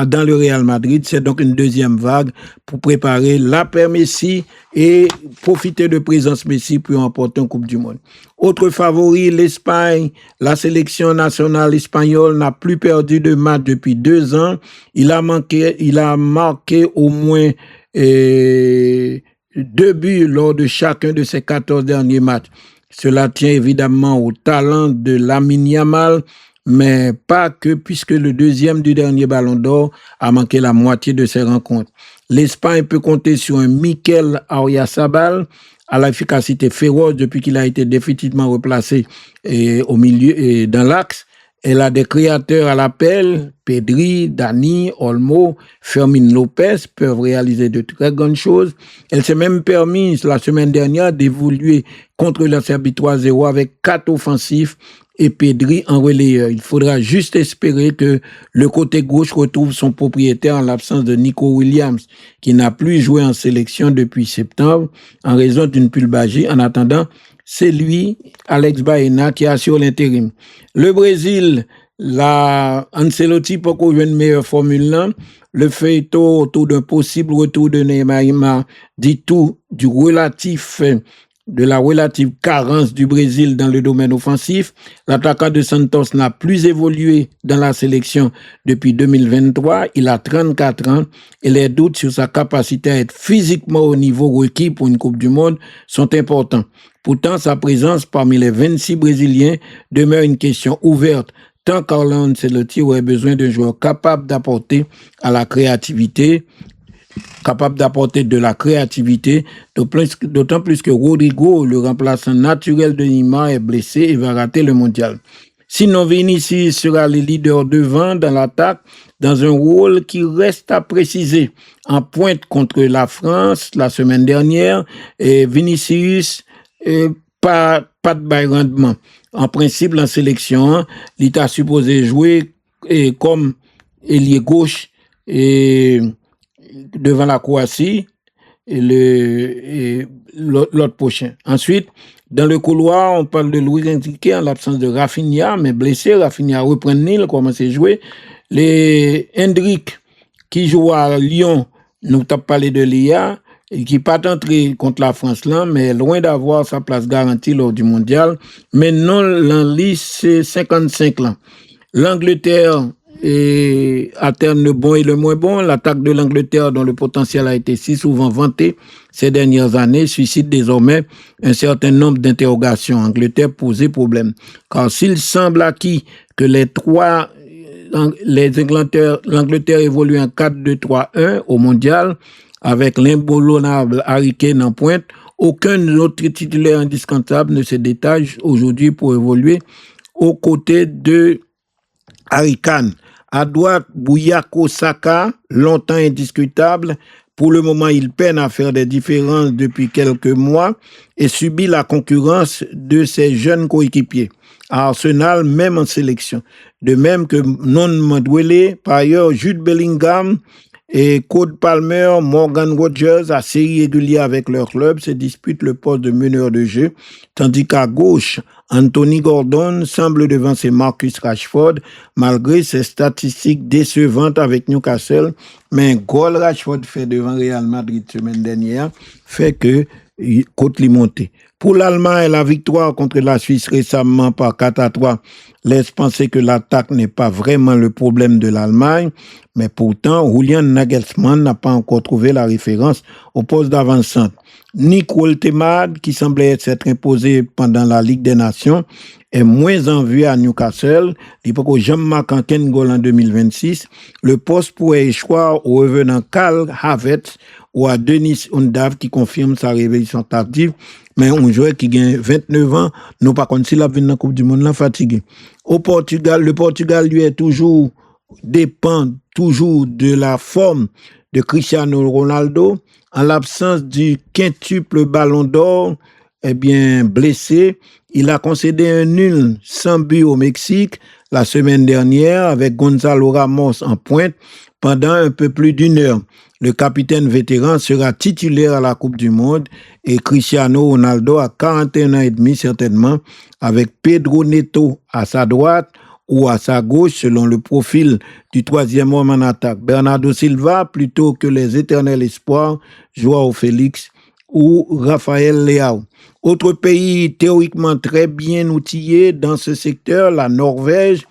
dans le Real Madrid. C'est donc une deuxième vague pour préparer l'après Messi et profiter de présence Messi pour remporter une Coupe du Monde. Autre favori, l'Espagne. La sélection nationale espagnole n'a plus perdu de match depuis 2 ans. Il a marqué au moins 2 buts lors de chacun de ses 14 derniers matchs. Cela tient évidemment au talent de Lamine Yamal, mais pas que, puisque le deuxième du dernier Ballon d'Or a manqué la moitié de ses rencontres. L'Espagne peut compter sur un Mikel Oyarzabal à l'efficacité féroce depuis qu'il a été définitivement replacé au milieu et dans l'axe. Elle a des créateurs à l'appel, Pedri, Dani, Olmo, Fermin Lopez peuvent réaliser de très grandes choses. Elle s'est même permise la semaine dernière d'évoluer contre la Serbie 3-0 avec 4 offensifs et Pedri en relayeur. Il faudra juste espérer que le côté gauche retrouve son propriétaire en l'absence de Nico Williams, qui n'a plus joué en sélection depuis septembre en raison d'une pulbagie. En attendant, c'est lui, Alex Baena, qui assure l'intérim. Le Brésil, Ancelotti pour qu'on ait une meilleure formule là. Le feuilleton autour d'un possible retour de Neymar dit tout de la relative carence du Brésil dans le domaine offensif. L'attaquant de Santos n'a plus évolué dans la sélection depuis 2023. Il a 34 ans et les doutes sur sa capacité à être physiquement au niveau requis pour une Coupe du Monde sont importants. Pourtant, sa présence parmi les 26 Brésiliens demeure une question ouverte, tant qu'Carlo Ancelotti aurait besoin d'un joueur capable d'apporter de la créativité, d'autant plus que Rodrigo, le remplaçant naturel de Neymar, est blessé et va rater le mondial. Sinon, Vinicius sera le leader devant dans l'attaque, dans un rôle qui reste à préciser. En pointe contre la France la semaine dernière, et Vinicius pas de bail rendement. En principe, en sélection, il est supposé jouer comme ailier gauche et devant la Croatie et l'autre prochain. Ensuite, dans le couloir, on parle de Luis Enrique en l'absence de Rafinha, mais blessé. Rafinha reprend Nil, commence à jouer. Les Hendrick, qui joue à Lyon, nous t'as parlé de l'IA, et qui pas entré contre la France là, mais loin d'avoir sa place garantie lors du mondial. Mais non, l'en liste, c'est 55 là. L'Angleterre alterne le bon et le moins bon. L'attaque de l'Angleterre, dont le potentiel a été si souvent vanté ces dernières années, suscite désormais un certain nombre d'interrogations. Angleterre posait problème. Car s'il semble acquis que l'Angleterre évolue en 4-2-3-1 au mondial, avec l'imboulonnable Harry Kane en pointe, aucun autre titulaire indispensable ne se détache aujourd'hui pour évoluer aux côtés de Harry Kane. À droite, Bukayo Saka, longtemps indiscutable, Pour le moment, il peine à faire des différences depuis quelques mois et subit la concurrence de ses jeunes coéquipiers. À Arsenal, même en sélection. De même que Non Madwele, par ailleurs, Jude Bellingham et Cole Palmer, Morgan Rogers, à série régulière avec leur club, se disputent le poste de meneur de jeu, tandis qu'à gauche, Anthony Gordon semble devancer Marcus Rashford, malgré ses statistiques décevantes avec Newcastle, mais un goal Rashford fait devant Real Madrid semaine dernière fait que côte li monté. Pour l'Allemagne, la victoire contre la Suisse récemment par 4-3 laisse penser que l'attaque n'est pas vraiment le problème de l'Allemagne, mais pourtant, Julian Nagelsmann n'a pas encore trouvé la référence au poste d'avant-centre. Nick Woltemade, qui semblait s'être imposé pendant la Ligue des Nations, est moins en vue à Newcastle. Il peut que Jean-Marc Anken goal en 2026. Le poste pourrait échoir au revenant Karl Havertz ou à Denis Undav qui confirme sa révélation tardive. Mais un joueur qui gagne 29 ans, non pas contre s'il a vu dans la Coupe du Monde, là, fatigué. Au Portugal, le Portugal lui est dépend toujours de la forme de Cristiano Ronaldo. En l'absence du quintuple ballon d'or, blessé, il a concédé un nul sans but au Mexique la semaine dernière avec Gonzalo Ramos en pointe pendant un peu plus d'une heure. Le capitaine vétéran sera titulaire à la Coupe du Monde et Cristiano Ronaldo a 41 ans et demi certainement, avec Pedro Neto à sa droite ou à sa gauche selon le profil du troisième homme en attaque. Bernardo Silva plutôt que les éternels espoirs, Joao Félix ou Raphaël Leao. Autre pays théoriquement très bien outillé dans ce secteur, la Norvège,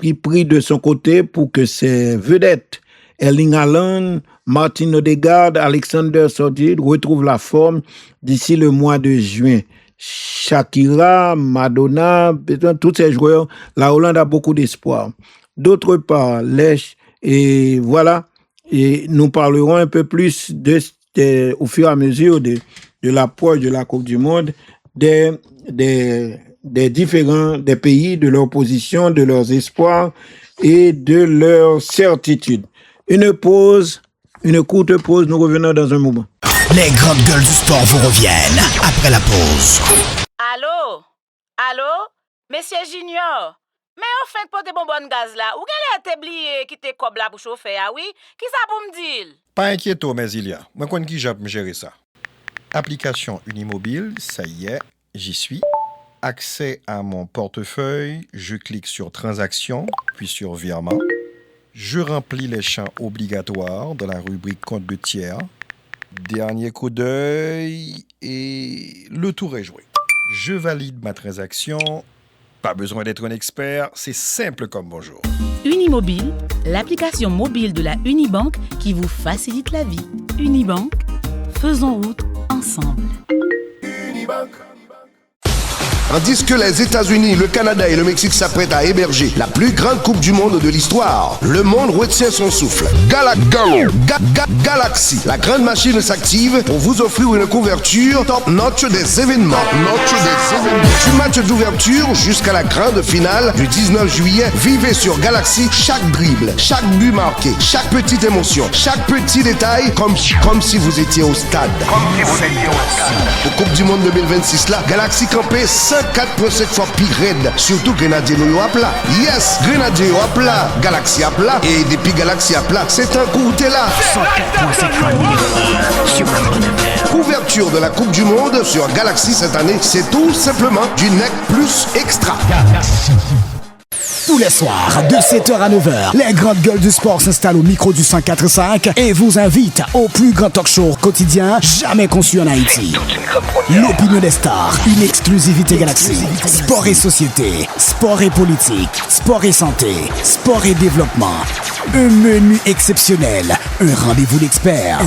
qui prie de son côté pour que ses vedettes, Erling Haaland, Martin Odegaard, Alexander Sørloth retrouvent la forme d'ici le mois de juin. Shakira, Madonna, tous ces joueurs, la Hollande a beaucoup d'espoir. D'autre part, et voilà, et nous parlerons un peu plus au fur et à mesure de l'approche de la Coupe du Monde, des différents des pays, de leur position, de leurs espoirs et de leurs certitudes. Une courte pause, nous revenons dans un moment. Les grandes gueules du sport vous reviennent après la pause. Allô? Monsieur Junior? Mais enfin, pour des bonbonnes gaz là, où est-ce que t'es qui t'es comme là pour chauffer, ah oui? Qui ça pour me dire? Pas inquiéto, mais il y a. Moi, quand qui j'ai gérer ça? Application Unimobile, ça y est, j'y suis. Accès à mon portefeuille, je clique sur Transactions, puis sur Virement. Je remplis les champs obligatoires de la rubrique Compte de tiers. Dernier coup d'œil et le tour est joué. Je valide ma transaction. Pas besoin d'être un expert, c'est simple comme bonjour. Unimobile, l'application mobile de la Unibank qui vous facilite la vie. Unibank, faisons route ensemble. Unibank. Tandis que les États-Unis, le Canada et le Mexique s'apprêtent à héberger la plus grande Coupe du Monde de l'histoire, le monde retient son souffle. Galaxy, la grande machine s'active pour vous offrir une couverture top-notch des événements. Du match d'ouverture jusqu'à la grande finale du 19 juillet, vivez sur Galaxy chaque dribble, chaque but marqué, chaque petite émotion, chaque petit détail, comme si vous étiez au stade. Pour Coupe du Monde 2026 là, Galaxy campé 4,7 fois pire raide, surtout Grenadier Noyo à plat. Yes, Grenadier à plat, Galaxy à plat, et depuis Galaxy à plat, c'est un coup, t'es là. 104.7 couverture de la Coupe du Monde sur Galaxy cette année, c'est tout simplement du NEC plus extra. Tous les soirs, de 7h à 9h, les grandes gueules du sport s'installent au micro du 104.5 et vous invitent au plus grand talk show quotidien jamais conçu en Haïti. L'opinion des stars, une exclusivité Galaxy. Sport et société, sport et politique, sport et santé, sport et développement. Un menu exceptionnel, un rendez-vous d'experts.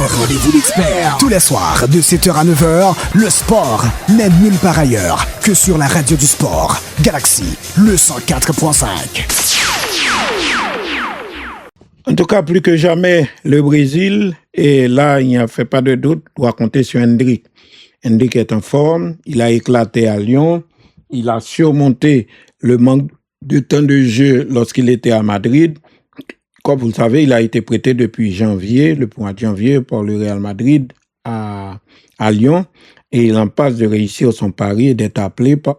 Tous les soirs, de 7h à 9h, le sport n'est nulle part ailleurs que sur la radio du sport. Galaxy, le 104.5. En tout cas, plus que jamais, le Brésil, et là, il n'y a fait pas de doute, doit compter sur Hendrick. Hendrick est en forme, il a éclaté à Lyon, il a surmonté le manque de temps de jeu lorsqu'il était à Madrid. Comme vous le savez, il a été prêté depuis janvier, le mois de janvier, par le Real Madrid à Lyon. Et il en passe de réussir son pari et d'être appelé par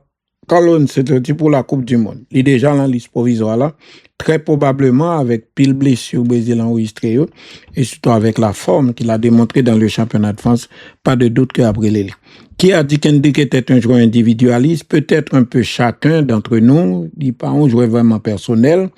Carlo Ancelotti pour la Coupe du Monde. Il est déjà dans la liste provisoire là, très probablement avec pile blessure Brésil enregistré et surtout avec la forme qu'il a démontré dans le championnat de France, pas de doute qu'après les. Qui a dit qu'Hendrick était un joueur individualiste? Peut-être un peu chacun d'entre nous, dit pas un joueur vraiment personnel.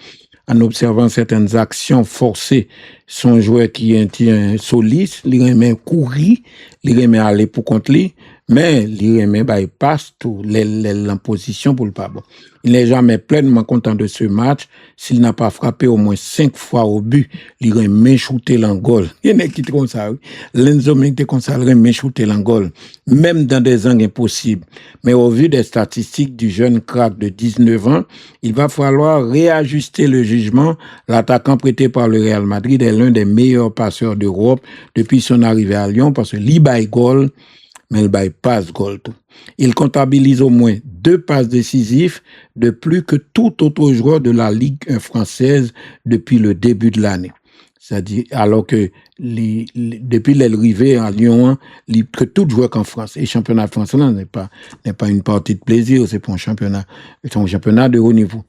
En observant certaines actions forcées, son joueur qui est un soliste, il remet courir, il remet aller pour contre lui, mais il remet il passe tout l'imposition pour le pas bon. Il n'est jamais pleinement content de ce match s'il n'a pas frappé au moins 5 fois au but, il remet shooter l'angole. Il y en a qui comme ça, oui. L'Enzo était comme ça, il remet shooter l'angole, même dans des angles impossibles. Mais au vu des statistiques du jeune crack de 19 ans, il va falloir réajuster le jugement. L'attaquant prêté par le Real Madrid est l'un des meilleurs passeurs d'Europe depuis son arrivée à Lyon parce que il baille goal, mais il baille passe goal tout. Il comptabilise au moins 2 passes décisives de plus que tout autre joueur de la Ligue 1 française depuis le début de l'année. C'est-à-dire, alors que depuis l'arrivée à Lyon, que tout joueur qu'en France, et le championnat français n'est pas une partie de plaisir, c'est un championnat de haut niveau.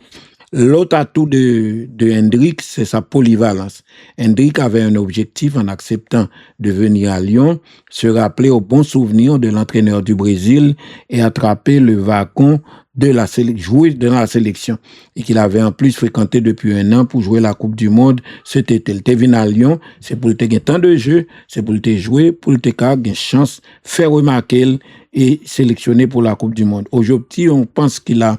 L'autre atout de Hendrick, c'est sa polyvalence. Hendrick avait un objectif en acceptant de venir à Lyon, se rappeler au bon souvenir de l'entraîneur du Brésil et attraper le wagon de la jouer dans la sélection. Et qu'il avait en plus fréquenté depuis 1 an pour jouer la Coupe du Monde. C'était il était venu à Lyon, c'est pour le gagner tant de jeux, c'est pour le jouer, pour le gagner chance, faire remarquer et sélectionner pour la Coupe du Monde. Aujourd'hui, on pense qu'il a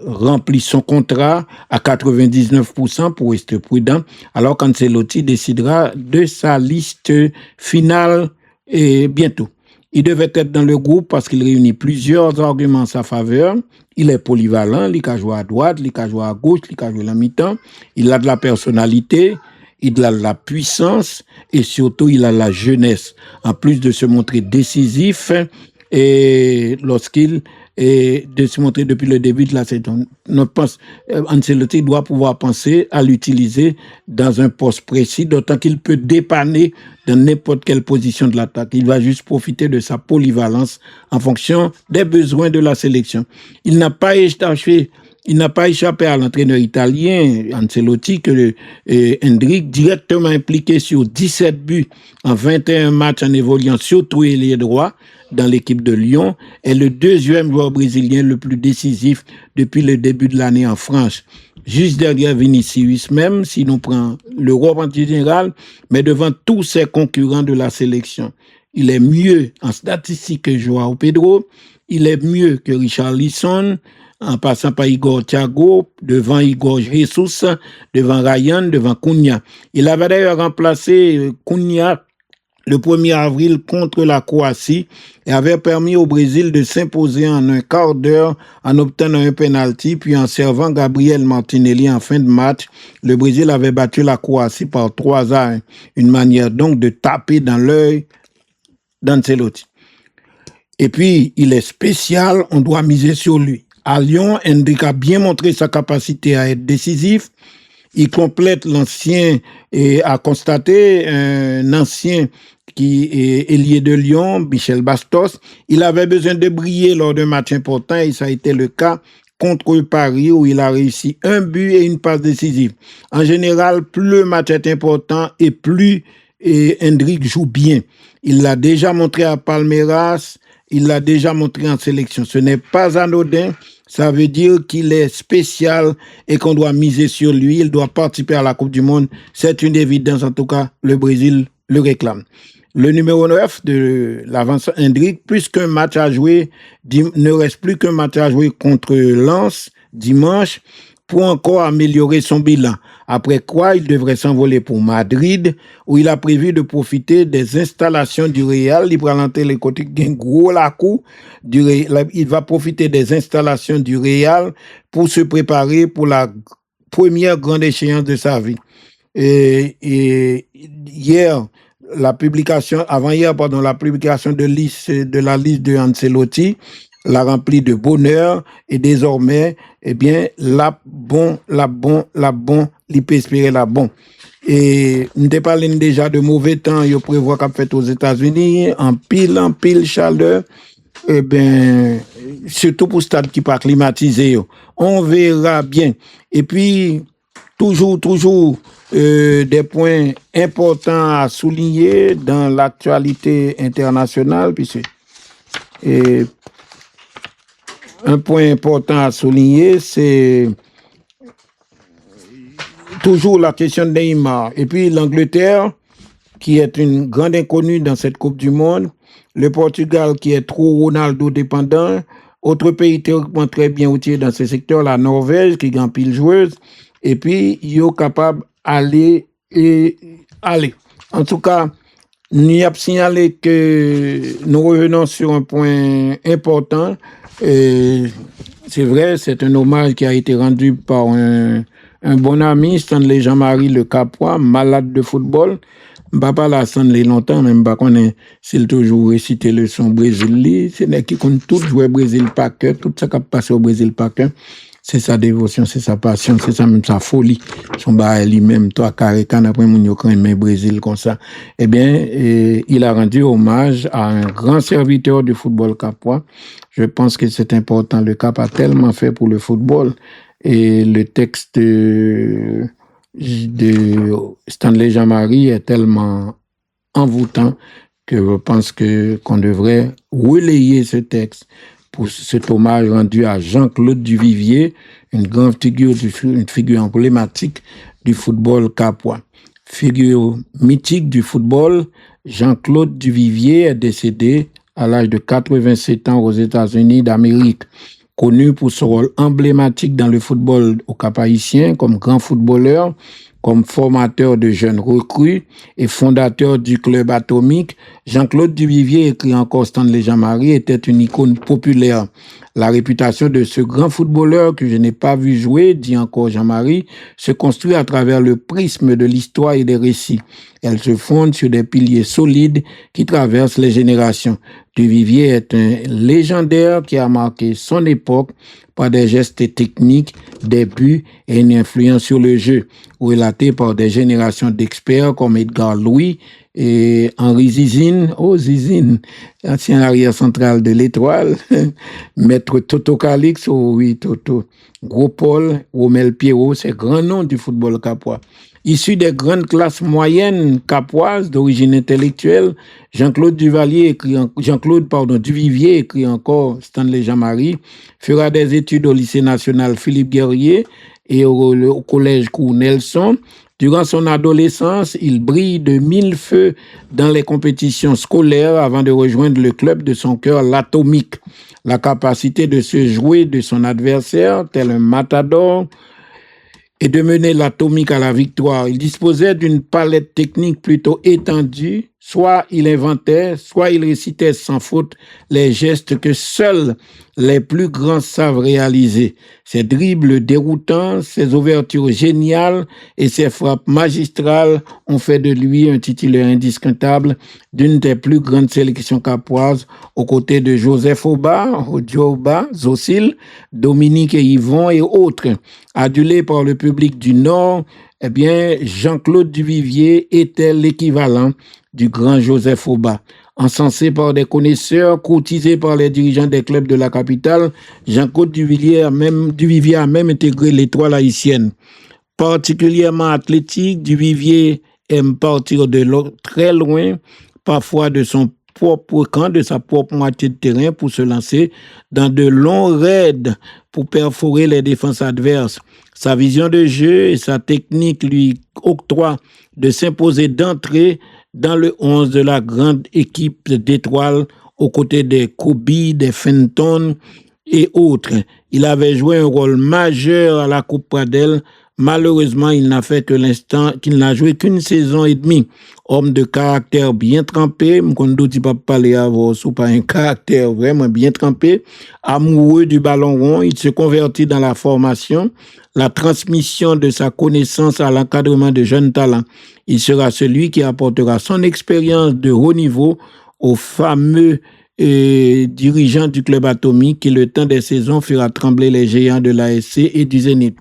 remplit son contrat à 99% pour rester prudent, alors qu'Ancelotti décidera de sa liste finale et bientôt. Il devait être dans le groupe parce qu'il réunit plusieurs arguments en sa faveur. Il est polyvalent, il peut jouer à droite, il peut jouer à gauche, il peut jouer à la mi-temps. Il a de la personnalité, il a de la puissance et surtout il a la jeunesse. En plus de se montrer décisif et de se montrer depuis le début de la saison. Ancelotti doit pouvoir penser à l'utiliser dans un poste précis, d'autant qu'il peut dépanner dans n'importe quelle position de l'attaque. Il va juste profiter de sa polyvalence en fonction des besoins de la sélection. Il n'a pas échappé à l'entraîneur italien Ancelotti que Hendrick, directement impliqué sur 17 buts en 21 matchs en évoluant surtout ailier droit dans l'équipe de Lyon, est le 2e joueur brésilien le plus décisif depuis le début de l'année en France. Juste derrière Vinicius même, si l'on prend l'Europe en général, mais devant tous ses concurrents de la sélection. Il est mieux en statistique que Joao Pedro, il est mieux que Richarlison, en passant par Igor Thiago, devant Igor Jesus, devant Ryan, devant Cunha. Il avait d'ailleurs remplacé Cunha le 1er avril contre la Croatie et avait permis au Brésil de s'imposer en un quart d'heure en obtenant un penalty, puis en servant Gabriel Martinelli en fin de match. Le Brésil avait battu la Croatie par 3-1, une manière donc de taper dans l'œil d'Ancelotti. Et puis, il est spécial, on doit miser sur lui. À Lyon, Hendrick a bien montré sa capacité à être décisif. Il complète l'ancien et a constaté un ancien qui est ailier de Lyon, Michel Bastos. Il avait besoin de briller lors d'un match important et ça a été le cas contre Paris où il a réussi 1 but et une passe décisive. En général, plus le match est important et plus Hendrick joue bien. Il l'a déjà montré à Palmeiras, il l'a déjà montré en sélection. Ce n'est pas anodin. Ça veut dire qu'il est spécial et qu'on doit miser sur lui. Il doit participer à la Coupe du Monde. C'est une évidence. En tout cas, le Brésil le réclame. Le numéro 9 de l'avance Hendrick, plus qu'un match à jouer, ne reste plus qu'un match à jouer contre Lens dimanche pour encore améliorer son bilan. Après quoi, il devrait s'envoler pour Madrid, où il a prévu de profiter des installations du Real. Il va rentrer les côtés gros la coup. Il va profiter des installations du Real pour se préparer pour la première grande échéance de sa vie. Et la publication de la liste de Ancelotti l'a rempli de bonheur et désormais, eh bien, il peut espérer la bon. Et nous te parlé déjà de mauvais temps, yo prévoit qu'a fait aux États-Unis, en pile chaleur. Eh ben, surtout pour stade qui pas climatisé. On verra bien. Et puis, toujours, des points importants à souligner dans l'actualité internationale, puisque un point important à souligner, c'est toujours la question de Neymar. Et puis l'Angleterre, qui est une grande inconnue dans cette Coupe du Monde, le Portugal qui est trop Ronaldo dépendant, autre pays théoriquement très bien outillé dans ce secteur, la Norvège qui gagne pile joueuse, et puis ils sont capables d'aller. En tout cas, nous avons signalé que nous revenons sur un point important. C'est vrai, c'est un hommage qui a été rendu par un bon ami, Stanley Jean-Marie Le Capois, malade de football. Je ne vais pas la Stanley longtemps, mais je ne sais pas s'il toujours récité le son Brésil. C'est n'est qui compte tout jouer Brésil par cœur, tout ça qui a passé au Brésil par cœur. C'est sa dévotion, c'est sa passion, c'est ça même sa folie. Son bail lui-même, toi, carré, quand après mon yo mais Brésil comme ça. Eh bien, il a rendu hommage à un grand serviteur du football capois. Je pense que c'est important. Le Cap a tellement fait pour le football. Et le texte de Stanley Jean-Marie est tellement envoûtant que je pense qu'on devrait relayer ce texte pour cet hommage rendu à Jean-Claude Duvivier, une grande figure, une figure emblématique du football capois. Figure mythique du football, Jean-Claude Duvivier est décédé à l'âge de 87 ans aux États-Unis d'Amérique. Connu pour son rôle emblématique dans le football au Cap-Haïtien comme grand footballeur, comme formateur de jeunes recrues et fondateur du club atomique, Jean-Claude Duvivier, écrit encore Stanley Jean-Marie, était une icône populaire. La réputation de ce grand footballeur que je n'ai pas vu jouer, dit encore Jean-Marie, se construit à travers le prisme de l'histoire et des récits. Elle se fonde sur des piliers solides qui traversent les générations. Duvivier est un légendaire qui a marqué son époque par des gestes techniques, des buts et une influence sur le jeu, relaté par des générations d'experts comme Edgar Louis et Henri Zizine, ancien arrière central de l'Étoile, Maître Toto Calix, Toto, Gros Paul, Romel Pierrot, ces grands noms du football capois. Issu des grandes classes moyennes capoises d'origine intellectuelle, Jean-Claude Duvivier, écrit encore Stanley Jean-Marie, fera des études au lycée national Philippe Guerrier et au collège Cour Nelson. Durant son adolescence, il brille de mille feux dans les compétitions scolaires avant de rejoindre le club de son cœur, l'Atomique. La capacité de se jouer de son adversaire, tel un matador, et de mener l'Atomique à la victoire. Il disposait d'une palette technique plutôt étendue. Soit il inventait, soit il récitait sans faute les gestes que seuls les plus grands savent réaliser. Ses dribbles déroutants, ses ouvertures géniales et ses frappes magistrales ont fait de lui un titulaire indiscutable d'une des plus grandes sélections capoises aux côtés de Joseph Oba, Odioba, Zocil, Dominique et Yvon et autres. Adulé par le public du Nord, eh bien, Jean-Claude Duvivier était l'équivalent du grand Joseph Oba. Encensé par des connaisseurs, courtisé par les dirigeants des clubs de la capitale, Jean-Claude Duvivier a même intégré l'Étoile haïtienne. Particulièrement athlétique, Duvivier aime partir très loin, parfois de son propre camp, de sa propre moitié de terrain pour se lancer dans de longs raids pour perforer les défenses adverses. Sa vision de jeu et sa technique lui octroient de s'imposer d'entrée dans le 11 de la grande équipe d'Étoiles aux côtés des Kobe, des Fenton et autres. Il avait joué un rôle majeur à la Coupe Pradel. Malheureusement, il n'a joué qu'une saison et demie. Homme de caractère bien trempé, Mkondo dit pas parler à vous, ou pas un caractère vraiment bien trempé, amoureux du ballon rond, il se convertit dans la formation, la transmission de sa connaissance à l'encadrement de jeunes talents. Il sera celui qui apportera son expérience de haut niveau aux fameux dirigeants du club atomique qui, le temps des saisons, fera trembler les géants de l'ASC et du Zénith.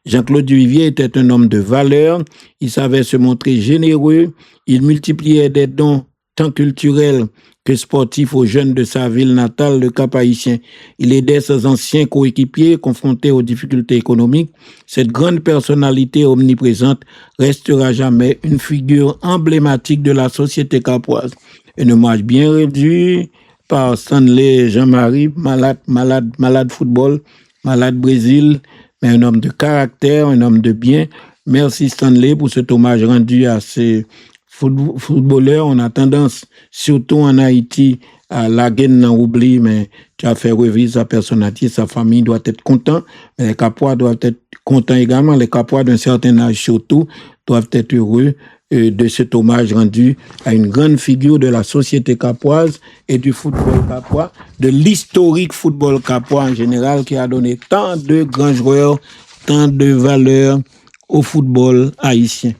Jean-Claude Duvivier était un homme de valeur. Il savait se montrer généreux. Il multipliait des dons tant culturels que sportifs aux jeunes de sa ville natale, le Cap-Haïtien. Il aidait ses anciens coéquipiers confrontés aux difficultés économiques. Cette grande personnalité omniprésente restera jamais une figure emblématique de la société capoise. Un hommage bien réduit par Stanley Jean-Marie, malade football, malade Brésil, mais un homme de caractère, un homme de bien. Merci Stanley pour cet hommage rendu à ces footballeurs. On a tendance, surtout en Haïti, à laguer dans l'oubli, mais tu as fait revivre sa personnalité, sa famille doit être content, mais les Capois doivent être contents également. Les Capois d'un certain âge surtout doivent être heureux de cet hommage rendu à une grande figure de la société capoise et du football capois, de l'historique football capois en général, qui a donné tant de grands joueurs, tant de valeurs au football haïtien.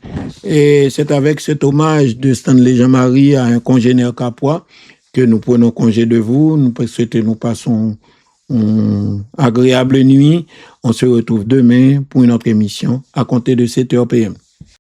Et c'est avec cet hommage de Stanley Jean-Marie à un congénère capois que nous prenons congé de vous. Nous passons une agréable nuit. On se retrouve demain pour une autre émission à compter de 7h PM.